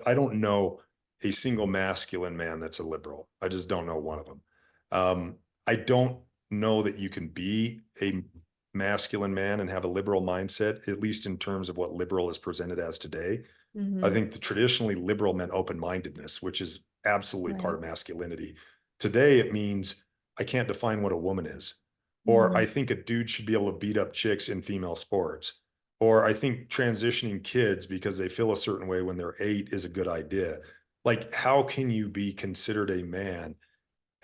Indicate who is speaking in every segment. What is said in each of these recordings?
Speaker 1: I don't know a single masculine man that's a liberal. I just don't know one of them. I don't know that you can be a masculine man and have a liberal mindset, at least in terms of what liberal is presented as today. I
Speaker 2: Mm-hmm.
Speaker 1: think the traditionally liberal meant open-mindedness, which is absolutely part
Speaker 2: Right.
Speaker 1: of masculinity. Today, it means I can't define what a woman is, or
Speaker 2: Mm-hmm.
Speaker 1: I think a dude should be able to beat up chicks in female sports, or I think transitioning kids because they feel a certain way when they're 8 is a good idea. Like, how can you be considered a man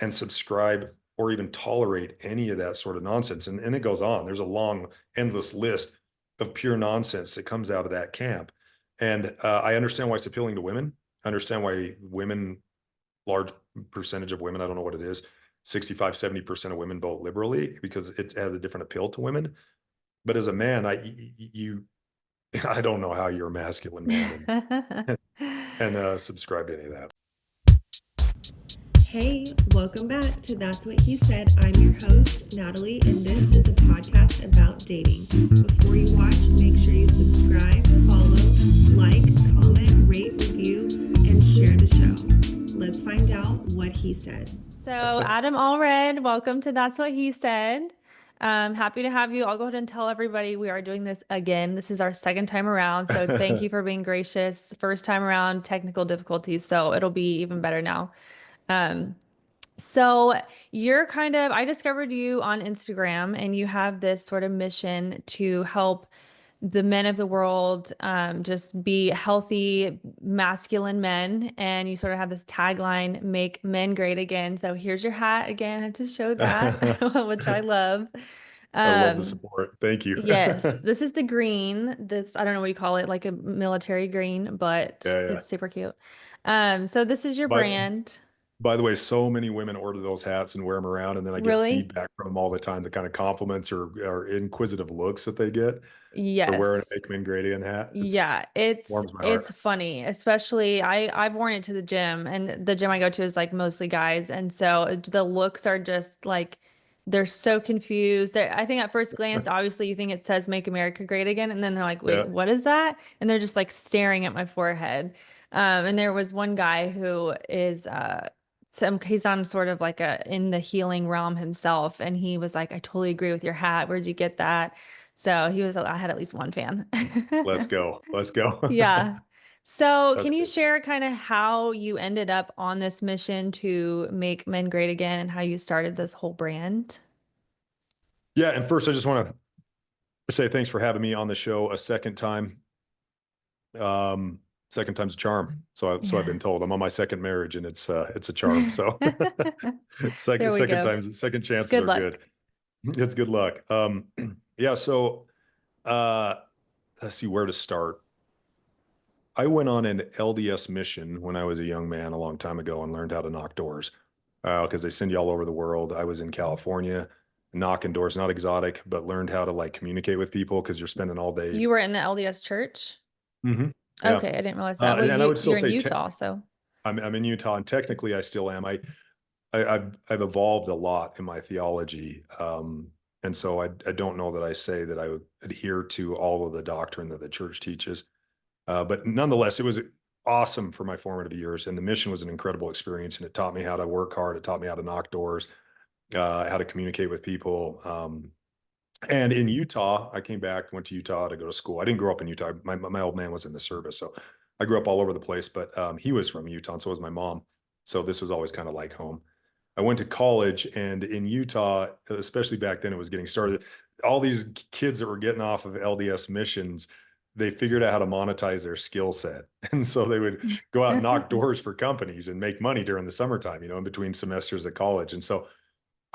Speaker 1: and subscribe or even tolerate any of that sort of nonsense? And it goes on. There's a long, endless list of pure nonsense that comes out of that camp. And I understand why it's appealing to women. I understand why women, large percentage of women, I don't know what it is, 65-70% of women vote liberally because it's had a different appeal to women. But as a man, I don't know how you're a masculine man and subscribe to any of that.
Speaker 2: Hey, welcome back to That's What He Said. I'm your host, Natalie, and this is a podcast about dating. Before you watch, make sure you subscribe, follow, like, comment, rate, review, and share the show. Let's find out what he said. So, Adam Allred, welcome to That's What He Said. Happy to have you. I'll go ahead and tell everybody we are doing this again. This is our second time around, so thank you for being gracious. First time around, technical difficulties, so it'll be even better now. Um, so you're kind of, I discovered you on Instagram and you have this sort of mission to help the men of the world just be healthy, masculine men. And you sort of have this tagline, make men great again. So here's your hat again. I have to show that, which I love.
Speaker 1: I love the
Speaker 2: Um,
Speaker 1: support. Thank you.
Speaker 2: yes, this is the green. That's, I don't know what you call it, like a military green, but
Speaker 1: Yeah, yeah.
Speaker 2: it's super cute. So this is your
Speaker 1: But
Speaker 2: brand.
Speaker 1: by the way, so many women order those hats and wear them around, and then I get
Speaker 2: Really?
Speaker 1: feedback from them all the time, the kind of compliments or inquisitive looks that they get for wearing a
Speaker 2: Yes.
Speaker 1: Make Men Great Again hat. It's
Speaker 2: Yeah, it's
Speaker 1: warms my
Speaker 2: it's
Speaker 1: heart.
Speaker 2: funny, especially I've worn it to the gym and the gym I go to is like mostly guys and so the looks are just like they're so confused. I think at first glance obviously you think it says Make America Great Again and then they're like,
Speaker 1: Yeah.
Speaker 2: "Wait, what is that?" And they're just like staring at my forehead. And there was one guy who is he's on sort of like a in the healing realm himself and he was like, "I totally agree with your hat. Where'd you get that?" So he was, I had at least one fan.
Speaker 1: Let's go. Let's go.
Speaker 2: Yeah. So
Speaker 1: That's
Speaker 2: can you
Speaker 1: good.
Speaker 2: share kind of how you ended up on this mission to make men great again and how you started this whole brand?
Speaker 1: Yeah. And first, I just want to say thanks for having me on the show a second time. Second time's a charm. So I've
Speaker 2: Yeah.
Speaker 1: been told. I'm on my second marriage, and it's a charm. So
Speaker 2: There we go.
Speaker 1: second
Speaker 2: It's
Speaker 1: chances
Speaker 2: good
Speaker 1: are
Speaker 2: luck.
Speaker 1: good. It's good luck. Yeah. So uh, let's see where to start. I went on an LDS mission when I was a young man a long time ago and learned how to knock doors because they send you all over the world. I was in California, knocking doors, not exotic, but learned how to like communicate with people because you're spending all day.
Speaker 2: You were in the LDS church?
Speaker 1: Hmm. Yeah.
Speaker 2: Okay, I didn't realize that. Well,
Speaker 1: And I would still
Speaker 2: you're in
Speaker 1: say
Speaker 2: Utah, so
Speaker 1: I'm in Utah, and technically I still am. I've evolved a lot in my theology, and so I don't know that I say that I would adhere to all of the doctrine that the church teaches. But nonetheless, it was awesome for my formative years, and the mission was an incredible experience, and it taught me how to work hard. It taught me how to knock doors, how to communicate with people. And in Utah, I came back, went to Utah to go to school. I didn't grow up in Utah. My old man was in the service, so I grew up all over the place. But he was from Utah, and so was my mom. So this was always kind of like home. I went to college, and in Utah, especially back then, it was getting started. All these kids that were getting off of LDS missions, they figured out how to monetize their skill set, and so they would go out and knock doors for companies and make money during the summertime, in between semesters at college. And so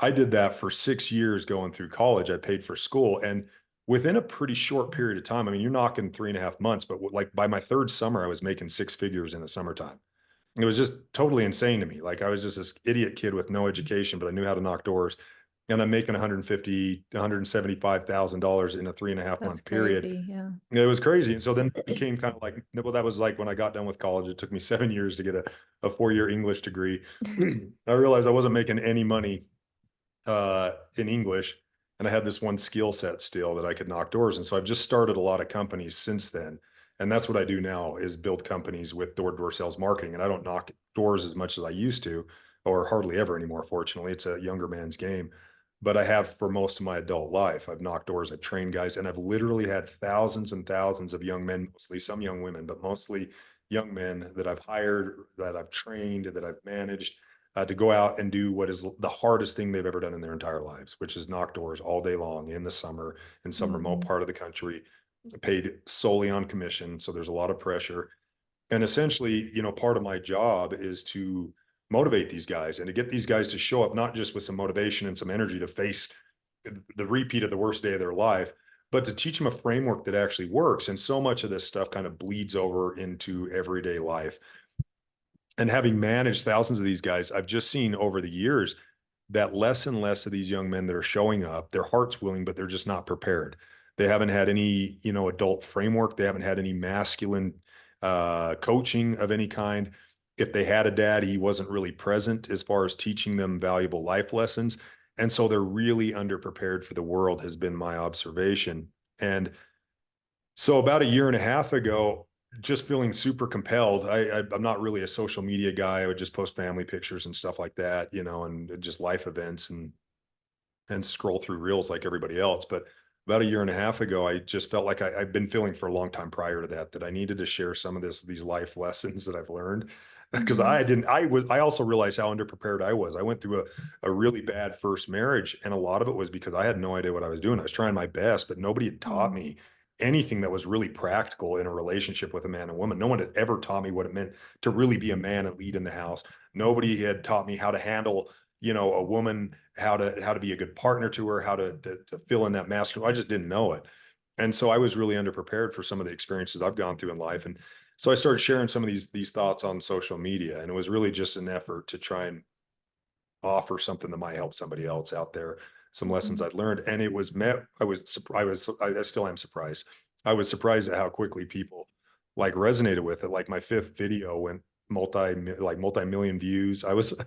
Speaker 1: I did that for 6 years going through college. I paid for school. And within a pretty short period of time, I mean, you're knocking 3.5 months, but like by my third summer, I was making six figures in the summertime. It was just totally insane to me. Like I was just this idiot kid with no education, but I knew how to knock doors. And I'm making 150, $175,000 in a three and a half
Speaker 2: that's
Speaker 1: month period.
Speaker 2: crazy. Yeah.
Speaker 1: It was crazy. And so then it became kind of like, well, that was like when I got done with college. It took me 7 years to get a 4-year English degree. I realized I wasn't making any money in English, and I had this one skill set still that I could knock doors. And so I've just started a lot of companies since then. And that's what I do now is build companies with door-to-door sales marketing. And I don't knock doors as much as I used to, or hardly ever anymore. Fortunately, it's a younger man's game. But I have for most of my adult life. I've knocked doors, I've trained guys, and I've literally had thousands and thousands of young men, mostly some young women, but mostly young men that I've hired, that I've trained, that I've managed to go out and do what is the hardest thing they've ever done in their entire lives, which is knock doors all day long in the summer in some remote
Speaker 2: Mm-hmm.
Speaker 1: part of the country, paid solely on commission. So there's a lot of pressure. And essentially, part of my job is to motivate these guys and to get these guys to show up, not just with some motivation and some energy to face the repeat of the worst day of their life, but to teach them a framework that actually works. And so much of this stuff kind of bleeds over into everyday life. And having managed thousands of these guys, I've just seen over the years that less and less of these young men that are showing up, their heart's willing, but they're just not prepared. They haven't had any, adult framework. They haven't had any masculine coaching of any kind. If they had a dad, he wasn't really present as far as teaching them valuable life lessons. And so they're really underprepared for the world, has been my observation. And so about a year and a half ago, just feeling super compelled. I'm not really a social media guy. I would just post family pictures and stuff like that, and just life events and scroll through reels like everybody else. But about a year and a half ago, I just felt like I've been feeling for a long time prior to that I needed to share some of these life lessons that I've learned. Because
Speaker 2: Mm-hmm.
Speaker 1: I also realized how underprepared I was. I went through a really bad first marriage, and a lot of it was because I had no idea what I was doing. I was trying my best, but nobody had taught
Speaker 2: Mm-hmm.
Speaker 1: me anything that was really practical in a relationship with a man and woman. No one had ever taught me what it meant to really be a man and lead in the house. Nobody had taught me how to handle, a woman, how to be a good partner to her, how to fill in that masculine. I just didn't know it. And so I was really underprepared for some of the experiences I've gone through in life. And so I started sharing some of these thoughts on social media. And it was really just an effort to try and offer something that might help somebody else out there, some lessons
Speaker 2: Mm-hmm.
Speaker 1: I'd learned. And it was met, I still am surprised. I was surprised at how quickly people like resonated with it. Like my fifth video went multi-million views. I was, I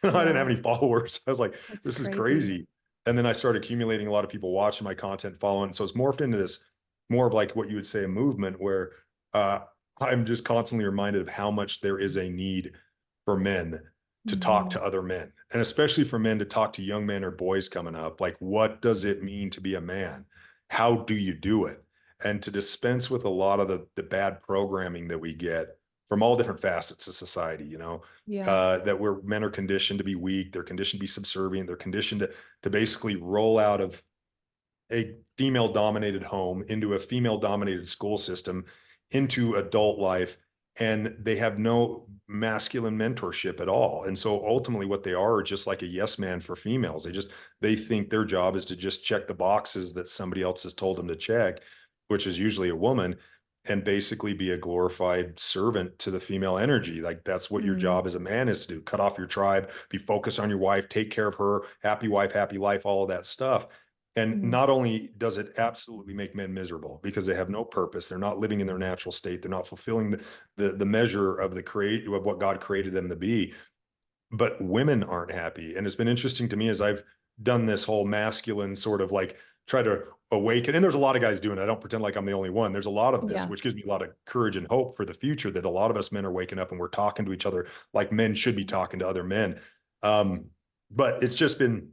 Speaker 1: didn't have
Speaker 2: Yeah,
Speaker 1: any followers. I was like,
Speaker 2: that's
Speaker 1: this is
Speaker 2: crazy.
Speaker 1: crazy. And then I started accumulating a lot of people watching my content, following. So it's morphed into this more of like what you would say a movement where uh, I'm just constantly reminded of how much there is a need for men to talk
Speaker 2: Mm-hmm.
Speaker 1: to other men, and especially for men to talk to young men or boys coming up. Like, what does it mean to be a man? How do you do it? And to dispense with a lot of the bad programming that we get from all different facets of society,
Speaker 2: Yeah.
Speaker 1: that where men are conditioned to be weak, they're conditioned to be subservient, they're conditioned to basically roll out of a female dominated home into a female dominated school system into adult life, and they have no masculine mentorship at all. And so ultimately what they are just like a yes man for females. They think their job is to just check the boxes that somebody else has told them to check, which is usually a woman, and basically be a glorified servant to the female energy. Like that's what your
Speaker 2: Mm-hmm.
Speaker 1: job as a man is to do. Cut off your tribe, be focused on your wife, take care of her, happy wife, happy life, all of that stuff. And
Speaker 2: Mm-hmm.
Speaker 1: not only does it absolutely make men miserable because they have no purpose, they're not living in their natural state, they're not fulfilling the measure of of what God created them to be, but women aren't happy. And it's been interesting to me as I've done this whole masculine sort of like try to awaken. And there's a lot of guys doing it. I don't pretend like I'm the only one. There's a lot of this,
Speaker 2: Yeah.
Speaker 1: which gives me a lot of courage and hope for the future that a lot of us men are waking up and we're talking to each other like men should be talking to other men. Um, but it's just been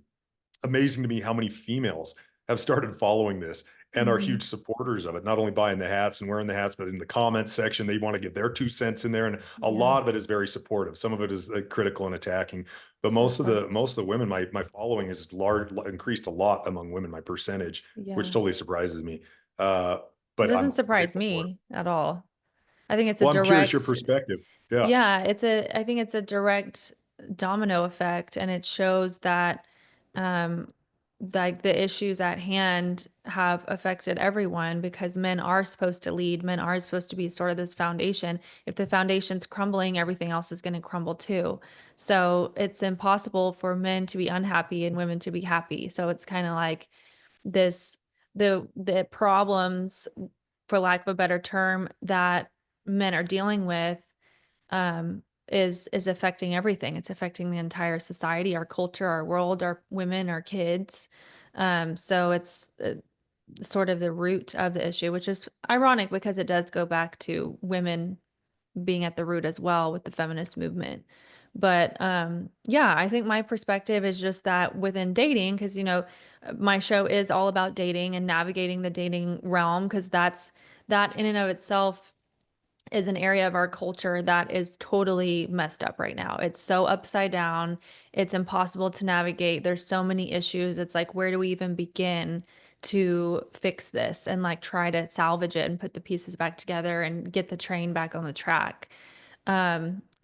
Speaker 1: amazing to me how many females have started following this and are
Speaker 2: Mm-hmm.
Speaker 1: huge supporters of it, not only buying the hats and wearing the hats, but in the comments section, they want to get their 2 cents in there. And a
Speaker 2: Yeah.
Speaker 1: lot of it is very supportive. Some of it is critical and attacking, but
Speaker 2: Of course.
Speaker 1: most of the women, my following is increased a lot among women, my percentage, which
Speaker 2: Yeah.
Speaker 1: totally surprises me. Uh,
Speaker 2: It
Speaker 1: but
Speaker 2: doesn't
Speaker 1: I'm
Speaker 2: surprise
Speaker 1: grateful for it.
Speaker 2: me at all. I think it's a
Speaker 1: Well, I'm curious your
Speaker 2: direct,
Speaker 1: perspective. Yeah.
Speaker 2: yeah, I think it's a direct domino effect, and it shows that, um, like the issues at hand have affected everyone because men are supposed to lead, men are supposed to be sort of this foundation. If the foundation's crumbling, everything else is going to crumble too. So it's impossible for men to be unhappy and women to be happy. So it's kind of like this, the problems, for lack of a better term, that men are dealing with, is affecting everything. It's affecting the entire society, our culture, our world, our women, our kids. So
Speaker 3: sort of the root of the issue, which is ironic because it does go back to women being at the root as well with the feminist movement. But yeah, I think my perspective is just that within dating, because, my show is all about dating and navigating the dating realm, because that in and of itself is an area of our culture that is totally messed up right now. It's so upside down. It's impossible to navigate. There's so many issues. It's like, where do we even begin to fix this and like try to salvage it and put the pieces back together and get the train back on the track?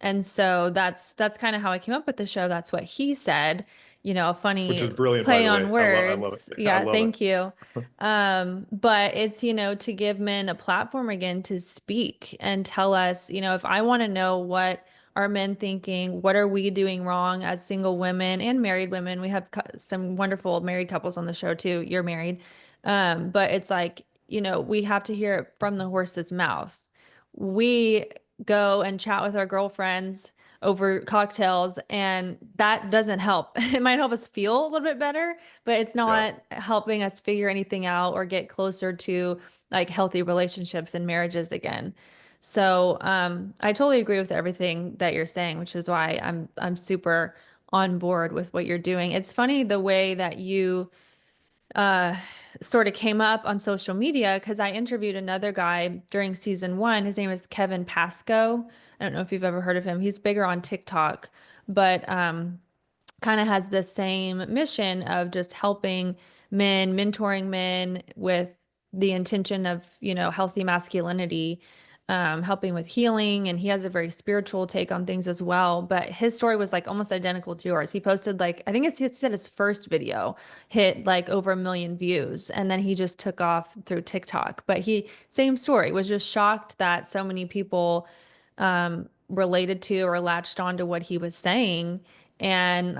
Speaker 3: And so that's kind of how I came up with the show. That's what he said, a
Speaker 1: which
Speaker 3: funny
Speaker 1: is brilliant, by
Speaker 3: play
Speaker 1: the
Speaker 3: on
Speaker 1: way. I love
Speaker 3: words.
Speaker 1: it. I
Speaker 3: Yeah,
Speaker 1: love it.
Speaker 3: thank you. But it's, to give men a platform again to speak and tell us, if I want to know what are men thinking, what are we doing wrong as single women and married women? We have some wonderful married couples on the show too. You're married. But it's like, we have to hear it from the horse's mouth. We go and chat with our girlfriends over cocktails, and that doesn't help. It might help us feel a little bit better, but it's
Speaker 1: Yeah.
Speaker 3: not helping us figure anything out or get closer to like healthy relationships and marriages again. So, I totally agree with everything that you're saying, which is why I'm super on board with what you're doing. It's funny the way that you uh, sort of came up on social media because I interviewed another guy during season one. His name is Kevin Pascoe. I don't know if you've ever heard of him. He's bigger on TikTok, but kind of has the same mission of just helping men, mentoring men with the intention of, healthy masculinity, helping with healing. And he has a very spiritual take on things as well. But his story was like almost identical to yours. He posted like, I think he said his first video hit like over 1 million views. And then he just took off through TikTok. But same story, was just shocked that so many people related to or latched on to what he was saying. And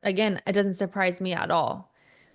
Speaker 3: again, it doesn't surprise me at all.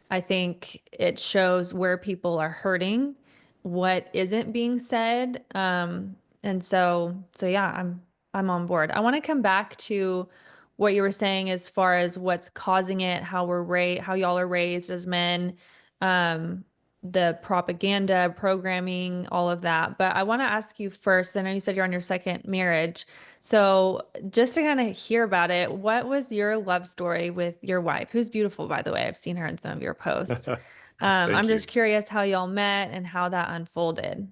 Speaker 3: I think it shows where people are hurting, what isn't being said. And so yeah, I'm on board. I want to come back to what you were saying as far as what's causing it, how y'all are raised as men, um, the propaganda, programming, all of that. But I want to ask you first, I know you said you're on your second marriage. So just to kind of hear about it, what was your love story with your wife, who's beautiful, by the way? I've seen her in some of your posts. I'm
Speaker 1: Thank
Speaker 3: just
Speaker 1: you.
Speaker 3: curious how y'all met and how that unfolded.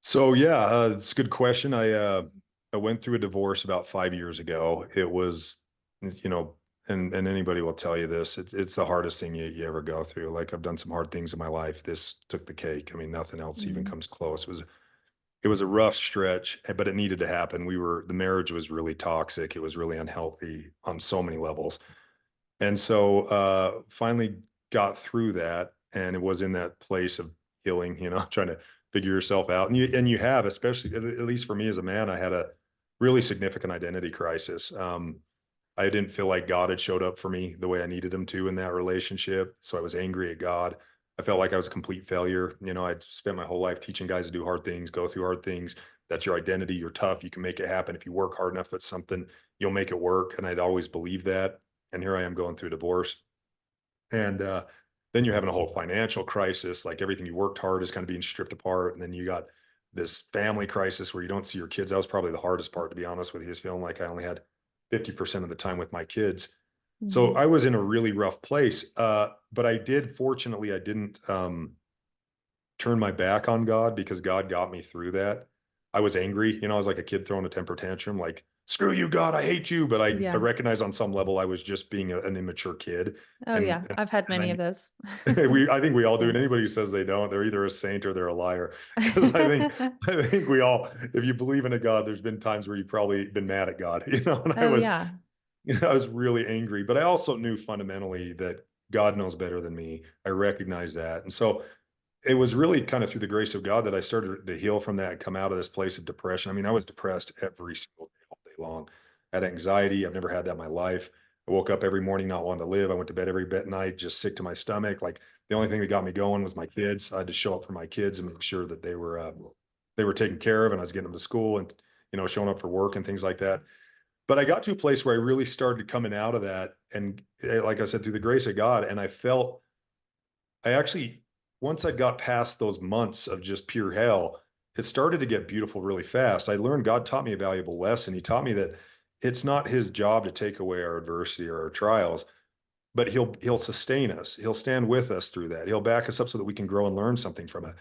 Speaker 1: So yeah, it's a good question. I went through a divorce about 5 years ago. It was, you know, and anybody will tell you this. It's the hardest thing you ever go through. Like I've done some hard things in my life. This took the cake. I mean, nothing else even
Speaker 3: Mm.
Speaker 1: comes close. It was a rough stretch, but it needed to happen. The marriage was really toxic. It was really unhealthy on so many levels. And so finally got through that, and it was in that place of healing, trying to figure yourself out. And you have, especially at least for me as a man, I had a really significant identity crisis. I didn't feel like God had showed up for me the way I needed him to in that relationship. So I was angry at God. I felt like I was a complete failure. I'd spent my whole life teaching guys to do hard things, go through hard things. That's your identity. You're tough. You can make it happen. If you work hard enough at something, you'll make it work. And I'd always believed that. And here I am going through divorce. And then you're having a whole financial crisis. Like everything you worked hard is kind of being stripped apart. And then you got this family crisis where you don't see your kids. That was probably the hardest part, to be honest with you, is feeling like I only had 50% of the time with my kids. So
Speaker 3: Mhm.
Speaker 1: I was in a really rough place. But fortunately, I didn't turn my back on God because God got me through that. I was angry. I was like a kid throwing a temper tantrum, like, screw you, God, I hate you. But I
Speaker 3: Yeah.
Speaker 1: recognize on some level I was just being an immature kid.
Speaker 3: Oh,
Speaker 1: And,
Speaker 3: yeah. I've had many of
Speaker 1: and
Speaker 3: those.
Speaker 1: I think we all do.
Speaker 3: Yeah.
Speaker 1: And anybody who says they don't, they're either a saint or they're a liar. Because I think we all, if you believe in a God, there's been times where you've probably been mad at God, and
Speaker 3: Oh, yeah.
Speaker 1: I was really angry, but I also knew fundamentally that God knows better than me. I recognize that. And so it was really kind of through the grace of God that I started to heal from that and come out of this place of depression. I mean, I was depressed every single day, all day long. I had anxiety. I've never had that in my life. I woke up every morning not wanting to live. I went to bed every bed night just sick to my stomach. Like the only thing that got me going was my kids. I had to show up for my kids and make sure that they were taken care of, and I was getting them to school and showing up for work and things like that. But I got to a place where I really started coming out of that, and like I said, through the grace of God, and I actually once I got past those months of just pure hell, it started to get beautiful really fast. I learned God taught me a valuable lesson. He taught me that it's not his job to take away our adversity or our trials, but he'll sustain us. He'll stand with us through that. He'll back us up so that we can grow and learn something from it.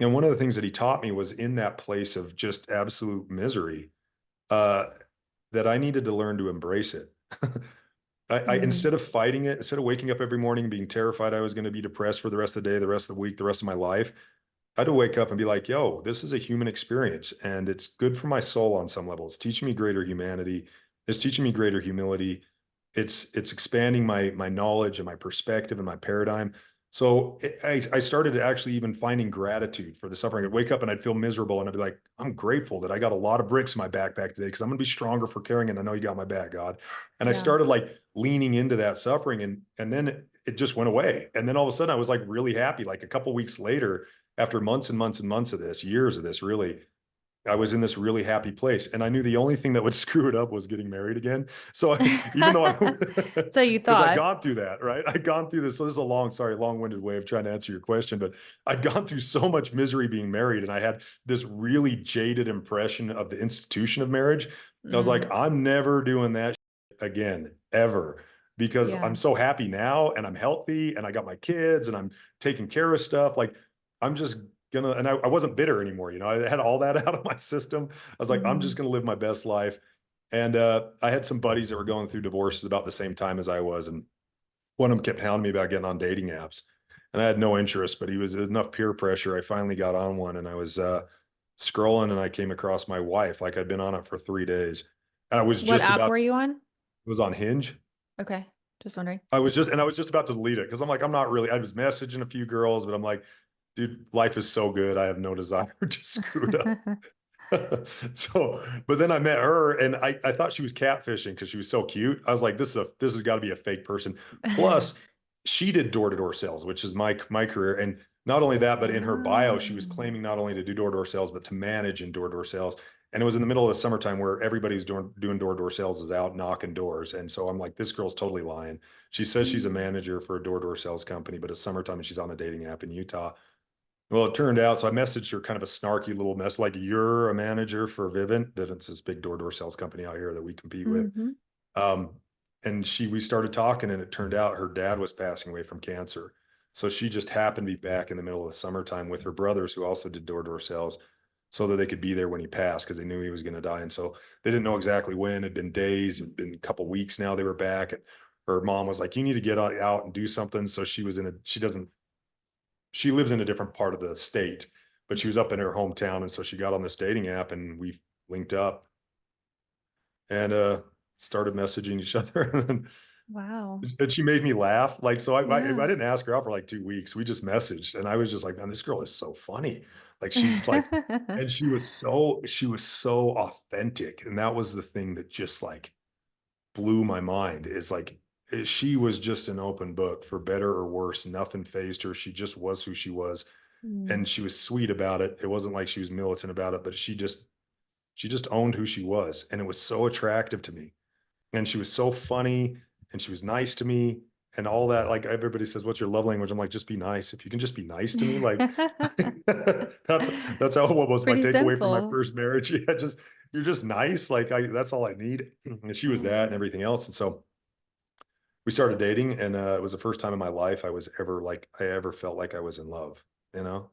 Speaker 1: And one of the things that he taught me was in that place of just absolute misery, uh, that I needed to learn to embrace it. I
Speaker 3: Mm.
Speaker 1: instead of fighting it, instead of waking up every morning being terrified I was going to be depressed for the rest of the day, the rest of the week, the rest of my life, I had to wake up and be like, yo, this is a human experience and it's good for my soul on some level. It's teaching me greater humanity. It's teaching me greater humility. It's expanding my knowledge and my perspective and my paradigm. So I started actually even finding gratitude for the suffering. I'd wake up and I'd feel miserable and I'd be like, I'm grateful that I got a lot of bricks in my backpack today because I'm gonna be stronger for carrying it. I know you got my back, God. And I
Speaker 3: Yeah.
Speaker 1: started like leaning into that suffering and then it just went away. And then all of a sudden I was like really happy. Like a couple weeks later, after months and months and months of this, years of this, really, I was in this really happy place. And I knew the only thing that would screw it up was getting married again. So even though
Speaker 3: So you
Speaker 1: because I'd
Speaker 3: thought.
Speaker 1: gone through that, right? I'd gone through this. So this is a long-winded way of trying to answer your question, but I'd gone through so much misery being married. And I had this really jaded impression of the institution of marriage. I was like,
Speaker 3: Mm.
Speaker 1: I'm never doing that again, ever. Because I'm
Speaker 3: Yeah.
Speaker 1: so happy now and I'm healthy and I got my kids and I'm taking care of stuff. Like I'm just gonna, and I wasn't bitter anymore. I had all that out of my system. I was like, I'm just
Speaker 3: Mhm.
Speaker 1: gonna live my best life. And I had some buddies that were going through divorces about the same time as I was, and one of them kept hounding me about getting on dating apps, and I had no interest. But he was enough peer pressure. I finally got on one, and I was scrolling, and I came across my wife. Like I'd been on it for 3 days, and I was
Speaker 3: What
Speaker 1: just
Speaker 3: app
Speaker 1: about
Speaker 3: were
Speaker 1: to,
Speaker 3: you on?
Speaker 1: it was on Hinge.
Speaker 3: Okay. Just wondering.
Speaker 1: I was just about to delete it because I'm like, I'm not really. I was messaging a few girls, but I'm like, dude, life is so good. I have no desire to screw it up. So, but then I met her and I thought she was catfishing because she was so cute. I was like, this has got to be a fake person. Plus, she did door-to-door sales, which is my career. And not only that, but in her bio, she was
Speaker 3: Oh.
Speaker 1: claiming not only to do door-to-door sales, but to manage in door-to-door sales. And it was in the middle of the summertime where everybody's doing door-to-door sales is out knocking doors. And so I'm like, this girl's totally lying. She says she's a
Speaker 3: Mm.
Speaker 1: manager for a door-to-door sales company, but it's summertime and she's on a dating app in Utah. Well, it turned out, so I messaged her kind of a snarky little mess, like, you're a manager for Vivint. Vivint's this big door-to-door sales company out here that we compete with.
Speaker 3: Mhm.
Speaker 1: Um, and we started talking, and it turned out her dad was passing away from cancer. So she just happened to be back in the middle of the summertime with her brothers, who also did door-to-door sales, so that they could be there when he passed because they knew he was going to die. And so they didn't know exactly when. It'd been days, it'd been a couple weeks now they were back. And her mom was like, you need to get out and do something. So she lives in a different part of the state, but she was up in her hometown. And so she got on this dating app and we linked up and started messaging each other.
Speaker 3: Wow.
Speaker 1: And she made me laugh. Like, so I
Speaker 3: Yeah.
Speaker 1: didn't ask her out for like 2 weeks. We just messaged. And I was just like, man, this girl is so funny. Like she's like, and she was so authentic. And that was the thing that just like blew my mind is like she was just an open book for better or worse. Nothing phased her. She just was who she was
Speaker 3: Mm.
Speaker 1: and she was sweet about it. It wasn't like she was militant about it, but she just owned who she was, and it was so attractive to me. And she was so funny, and she was nice to me, and all that. Like everybody says, "What's your love language?" I'm like, just be nice. If you can just be nice to me, like that's how
Speaker 3: It's
Speaker 1: what was my
Speaker 3: pretty
Speaker 1: takeaway from my
Speaker 3: simple.
Speaker 1: first marriage. Yeah, just you're just nice. Like that's all I need. And she was that and
Speaker 3: Yeah.
Speaker 1: everything else. And so we started dating, and it was the first time in my life I ever felt like I was in love. You know,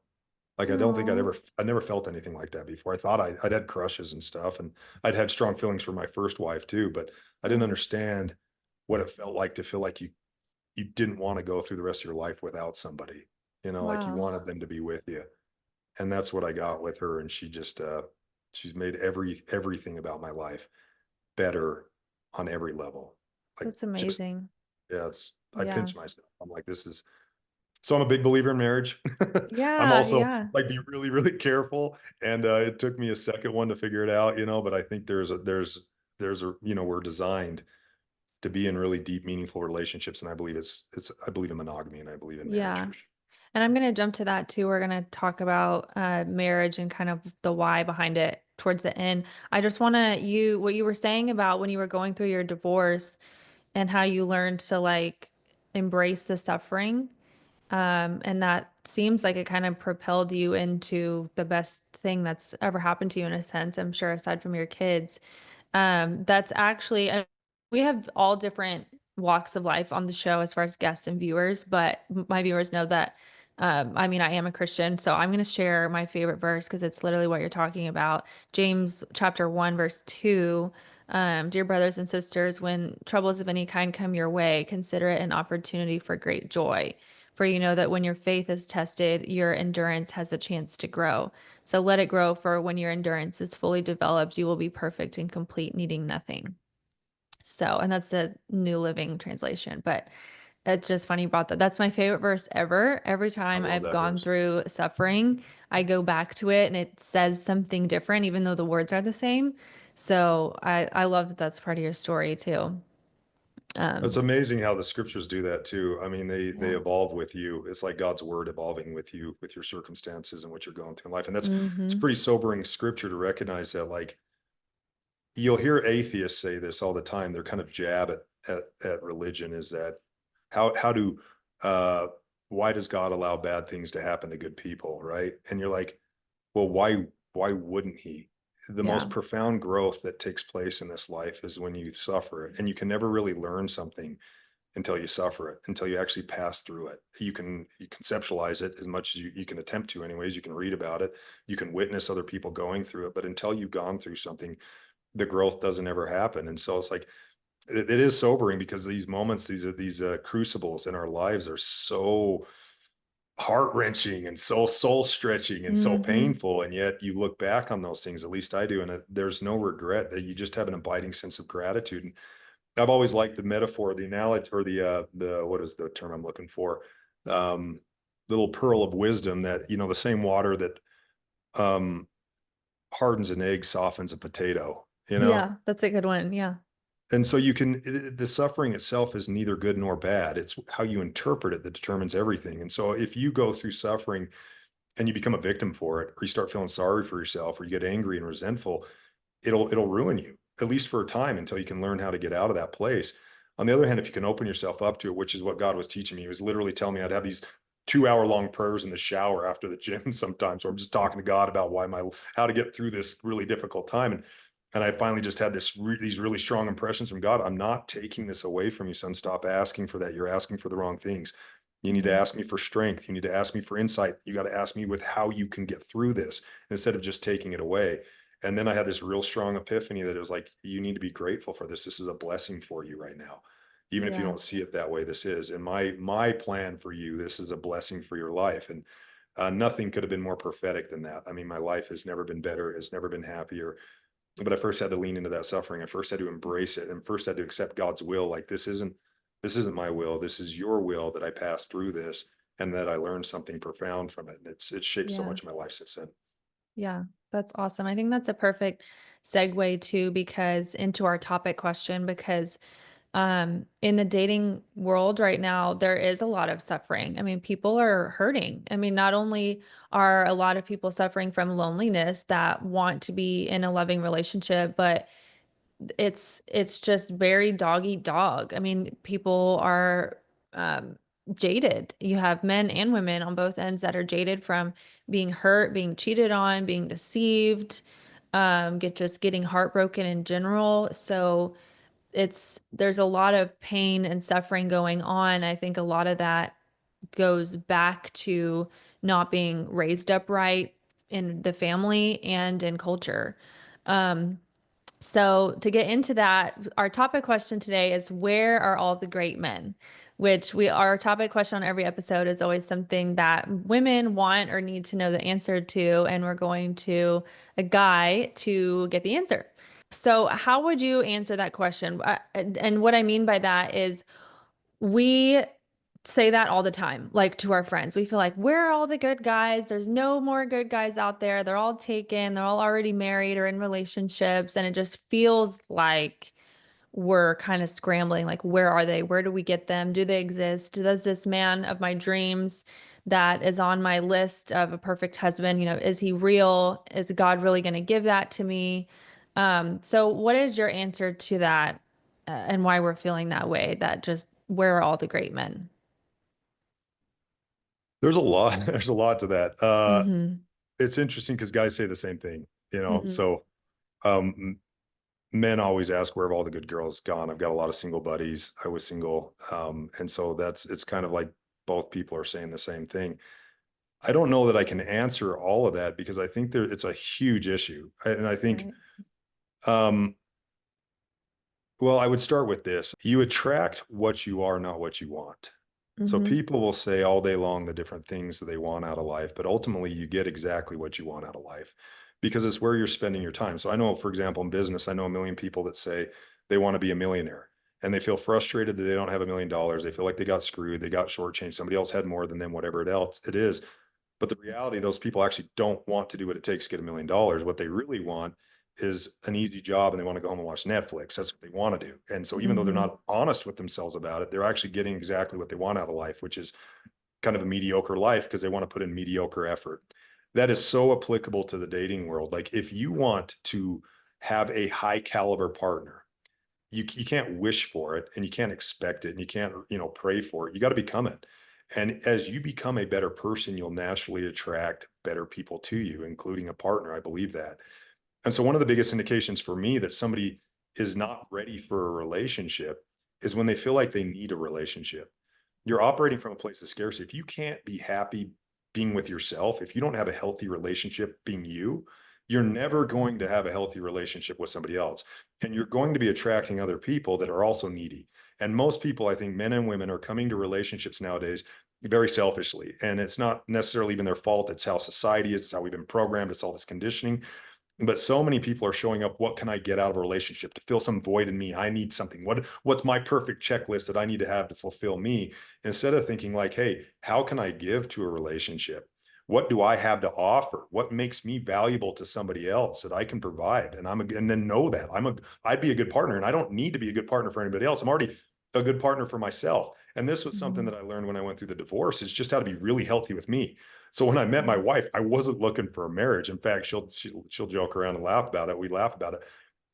Speaker 1: like, I don't think
Speaker 3: Aw.
Speaker 1: I never felt anything like that before. I thought I'd had crushes and stuff, and I'd had strong feelings for my first wife too, but I didn't
Speaker 3: Yeah.
Speaker 1: understand what it felt like to feel like you didn't want to go through the rest of your life without somebody, like you
Speaker 3: Wow.
Speaker 1: wanted them to be with you. And that's what I got with her. And she's made everything about my life better on every level. Like
Speaker 3: That's
Speaker 1: just,
Speaker 3: amazing.
Speaker 1: yeah, I
Speaker 3: Yeah.
Speaker 1: pinch myself. I'm like, this is so I'm a big believer in marriage. I'm
Speaker 3: Yeah.
Speaker 1: also
Speaker 3: Yeah.
Speaker 1: like be really, really careful. And it took me a second one to figure it out, but I think we're designed to be in really deep, meaningful relationships. And I believe I believe in monogamy and I believe in marriage
Speaker 3: Yeah.
Speaker 1: for sure.
Speaker 3: And I'm going to jump to that too. We're going to talk about marriage and kind of the why behind it towards the end. I just want to, what you were saying about when you were going through your divorce and how you learned to like embrace the suffering. And that seems like it kind of propelled you into the best thing that's ever happened to you in a sense, I'm sure, aside from your kids. That's actually, we have all different walks of life on the show as far as guests and viewers, but my viewers know that, I mean, I am a Christian, so I'm going to share my favorite verse because it's literally what you're talking about. James chapter 1, verse 2. Dear brothers and sisters, when troubles of any kind come your way, consider it an opportunity for great joy. For you know that when your faith is tested, your endurance has a chance to grow. So let it grow, for when your endurance is fully developed, you will be perfect and complete, needing nothing. So, and that's the New Living Translation, but it's just funny you brought that. That's my favorite verse ever. Every
Speaker 1: I
Speaker 3: time
Speaker 1: love
Speaker 3: I've
Speaker 1: that
Speaker 3: gone
Speaker 1: verse.
Speaker 3: through suffering, I go back to it and it says something different, even though the words are the same. So I love that that's part of your story too.
Speaker 1: It's
Speaker 3: Um,
Speaker 1: amazing how the scriptures do that too. I mean, they
Speaker 3: yeah.
Speaker 1: evolve with you. It's like God's word evolving with you, with your circumstances and what you're going through in life. And that's it's
Speaker 3: Mm-hmm.
Speaker 1: pretty sobering scripture to recognize that. Like you'll hear atheists say this all the time. They're kind of jab at religion. Is that how do uh why does God allow bad things to happen to good people, right? And you're like, well, why wouldn't he? The
Speaker 3: Yeah.
Speaker 1: most profound growth that takes place in this life is when you suffer it, and you can never really learn something until you suffer it, until you actually pass through it. You conceptualize it as much as you can attempt to, anyways. You can read about it, you can witness other people going through it, but until you've gone through something, the growth doesn't ever happen. And so it's like it is sobering because these moments, these crucibles in our lives are so heart wrenching and so soul stretching and so
Speaker 3: Mm-hmm.
Speaker 1: painful. And yet you look back on those things, at least I do, and there's no regret. That you just have an abiding sense of gratitude. And I've always liked the metaphor, the analogy, or the what is the term I'm looking for? Um, Little pearl of wisdom that the same water that um, hardens an egg softens a potato.
Speaker 3: Yeah, that's a good one. Yeah.
Speaker 1: And so the suffering itself is neither good nor bad. It's how you interpret it that determines everything. And so if you go through suffering and you become a victim for it, or you start feeling sorry for yourself, or you get angry and resentful, it'll ruin you, at least for a time, until you can learn how to get out of that place. On the other hand, if you can open yourself up to it, which is what God was teaching me, he was literally telling me I'd have these 2 hour long prayers in the shower after the gym sometimes, where I'm just talking to God about how to get through this really difficult time. And I finally just had these really strong impressions from God. I'm not taking this away from you, son. Stop asking for that. You're asking for the wrong things. You need to
Speaker 3: Mm.
Speaker 1: ask me for strength. You need to ask me for insight. You got to ask me with how you can get through this instead of just taking it away. And then I had this real strong epiphany that it was like, you need to be grateful for this. This is a blessing for you right now. Even if you
Speaker 3: Yeah.
Speaker 1: don't see it that way, this is. And my plan for you, this is a blessing for your life. And nothing could have been more prophetic than that. I mean, my life has never been better, has never been happier. But I first had to lean into that suffering. I first had to embrace it, and first had to accept God's will. Like this isn't my will. This is your will that I pass through this, and that I learned something profound from it. And it's shaped so
Speaker 3: Yeah.
Speaker 1: much of my life since then.
Speaker 3: Yeah, that's awesome. I think that's a perfect segue too, because into our topic question, because in the dating world right now, there is a lot of suffering. I mean, people are hurting. I mean, not only are a lot of people suffering from loneliness that want to be in a loving relationship, but it's just very dog eat dog. I mean, people are um jaded. You have men and women on both ends that are jaded from being hurt, being cheated on, being deceived, getting heartbroken in general. So there's a lot of pain and suffering going on. I think a lot of that goes back to not being raised upright in the family and in culture. Um, so, to get into that, our topic question today is where are all the great men? Our topic question on every episode is always something that women want or need to know the answer to, and we're going to a guy to get the answer. So, how would you answer that question? And what I mean by that is we say that all the time, like to our friends. We feel like, where are all the good guys? There's no more good guys out there. They're all taken, they're all already married or in relationships. And it just feels like we're kind of scrambling, like, where are they? Where do we get them? Do they exist? Does this man of my dreams that is on my list of a perfect husband, is he real? Is God really going to give that to me? So what is your answer to that, and why we're feeling that way? That just, where are all the great men?
Speaker 1: There's a lot, there's a lot to that.
Speaker 3: Mm-hmm.
Speaker 1: It's interesting because guys say the same thing, you know.
Speaker 3: Mm-hmm.
Speaker 1: So men always ask where have all the good girls gone. I've got a lot of single buddies. I was single. And so it's kind of like both people are saying the same thing. I don't know that I can answer all of that because I think it's a huge issue. And I think,
Speaker 3: Right.
Speaker 1: um, well, I would start with this. You attract what you are, not what you want. So
Speaker 3: Mm-hmm.
Speaker 1: people will say all day long the different things that they want out of life, but ultimately you get exactly what you want out of life because it's where you're spending your time. So I know, for example, in business, I know a million people that say they want to be a millionaire and they feel frustrated that they don't have $1 million. They feel like they got screwed, they got shortchanged, somebody else had more than them, whatever else it is. But the reality, those people actually don't want to do what it takes to get $1 million. What they really want is an easy job and they want to go home and watch Netflix. That's what they want to do. And so even though they're
Speaker 3: Mm-hmm.
Speaker 1: not honest with themselves about it, they're actually getting exactly what they want out of life, which is kind of a mediocre life because they want to put in mediocre effort. That is so applicable to the dating world. Like if you want to have a high caliber partner, you can't wish for it and you can't expect it and you can't, pray for it. You got to become it. And as you become a better person, you'll naturally attract better people to you, including a partner. I believe that. And so one of the biggest indications for me that somebody is not ready for a relationship is when they feel like they need a relationship. You're operating from a place of scarcity. If you can't be happy being with yourself, if you don't have a healthy relationship being you, you're never going to have a healthy relationship with somebody else. And you're going to be attracting other people that are also needy. And most people, I think men and women are coming to relationships nowadays very selfishly. And it's not necessarily even their fault. It's how society is, it's how we've been programmed, it's all this conditioning. But so many people are showing up. What can I get out of a relationship to fill some void in me? I need something. What's my perfect checklist that I need to have to fulfill me? Instead of thinking like, hey, how can I give to a relationship? What do I have to offer? What makes me valuable to somebody else that I can provide? And then know that I'd be a good partner, and I don't need to be a good partner for anybody else. I'm already a good partner for myself. And this was something
Speaker 3: Mm-hmm.
Speaker 1: that I learned when I went through the divorce is just how to be really healthy with me. So when I met my wife, I wasn't looking for a marriage. In fact, she'll joke around and laugh about it. We laugh about it.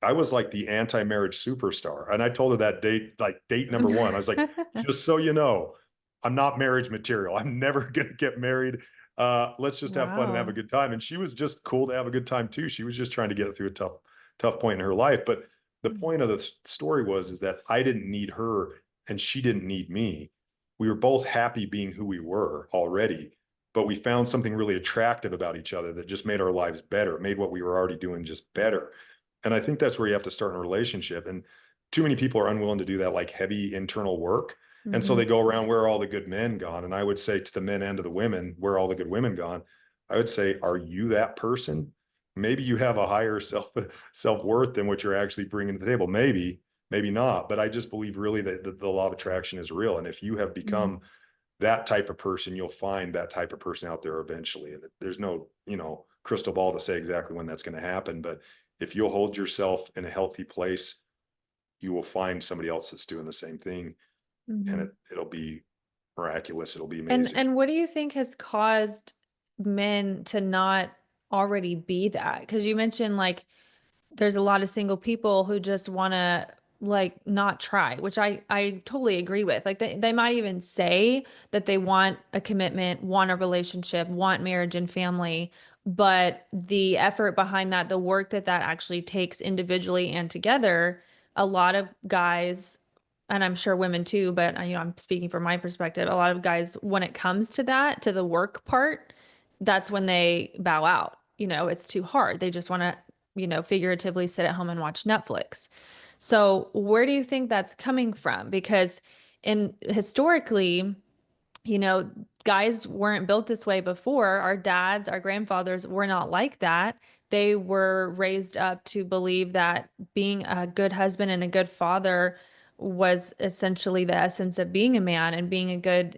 Speaker 1: I was like the anti-marriage superstar. And I told her that date number one. I was like, just so you know, I'm not marriage material. I'm never gonna get married. Let's just have fun and have a
Speaker 3: Wow.
Speaker 1: good time. And she was just cool to have a good time too. She was just trying to get through a tough point in her life. But the point of the story is that I didn't need her and she didn't need me. We were both happy being who we were already, but we found something really attractive about each other that just made our lives better, made what we were already doing just better. And I think that's where you have to start in a relationship. And too many people are unwilling to do that like heavy internal work. And so
Speaker 3: Mm-hmm.
Speaker 1: they go around, where are all the good men gone? And I would say to the men and to the women, where are all the good women gone? I would say, are you that person? Maybe you have a higher self-worth than what you're actually bringing to the table. Maybe not. But I just believe really that the law of attraction is real. And if you have
Speaker 3: Mm-hmm.
Speaker 1: become that type of person, you'll find that type of person out there eventually. And there's no, crystal ball to say exactly when that's going to happen. But if you'll hold yourself in a healthy place, you will find somebody else that's doing the same thing. And
Speaker 3: Mm-hmm.
Speaker 1: it'll be miraculous. It'll be
Speaker 3: And
Speaker 1: amazing.
Speaker 3: and what do you think has caused men to not already be that? Because you mentioned like there's a lot of single people who just want to like not try, which I totally agree with. Like they might even say that they want a commitment, want a relationship, want marriage and family, but the effort behind that, the work that that actually takes individually and together, a lot of guys, and I'm sure women too, but I'm speaking from my perspective, a lot of guys, when it comes to that, to the work part, that's when they bow out. It's too hard. They just want to figuratively sit at home and watch Netflix. So where do you think that's coming from? Because in historically, you know, guys weren't built this way before. Our dads, our grandfathers were not like that. They were raised up to believe that being a good husband and a good father was essentially the essence of being a man and being a good,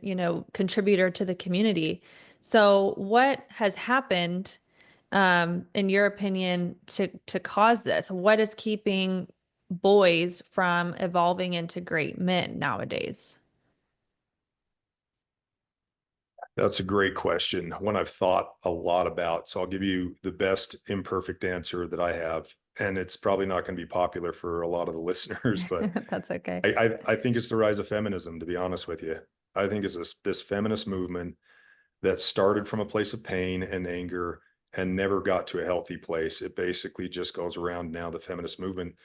Speaker 3: contributor to the community. So what has happened, in your opinion, to cause this? What is keeping boys from evolving into great men nowadays?
Speaker 1: That's a great question. One I've thought a lot about. So I'll give you the best imperfect answer that I have. And it's probably not going to be popular for a lot of the listeners, but
Speaker 3: That's okay.
Speaker 1: I think it's the rise of feminism, to be honest with you. I think it's this feminist movement that started from a place of pain and anger and never got to a healthy place. It basically just goes around now, the feminist movement,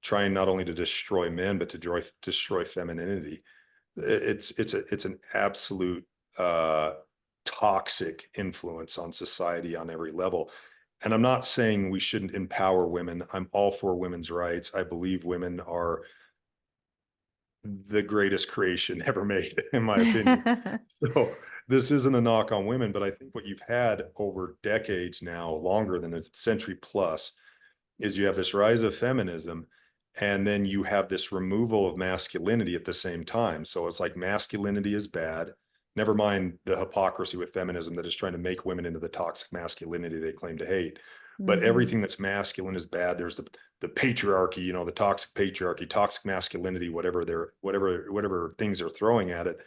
Speaker 1: trying not only to destroy men, but to destroy femininity. It's an absolute toxic influence on society on every level. And I'm not saying we shouldn't empower women. I'm all for women's rights. I believe women are the greatest creation ever made, in my opinion. So this isn't a knock on women, but I think what you've had over decades now, longer than a century plus, is you have this rise of feminism, and then you have this removal of masculinity at the same time. So it's like masculinity is bad. Never mind the hypocrisy with feminism that is trying to make women into the toxic masculinity they claim to hate. But
Speaker 3: Mhm.
Speaker 1: everything that's masculine is bad. There's the patriarchy, you know, the toxic patriarchy, toxic masculinity, whatever things they're throwing at it.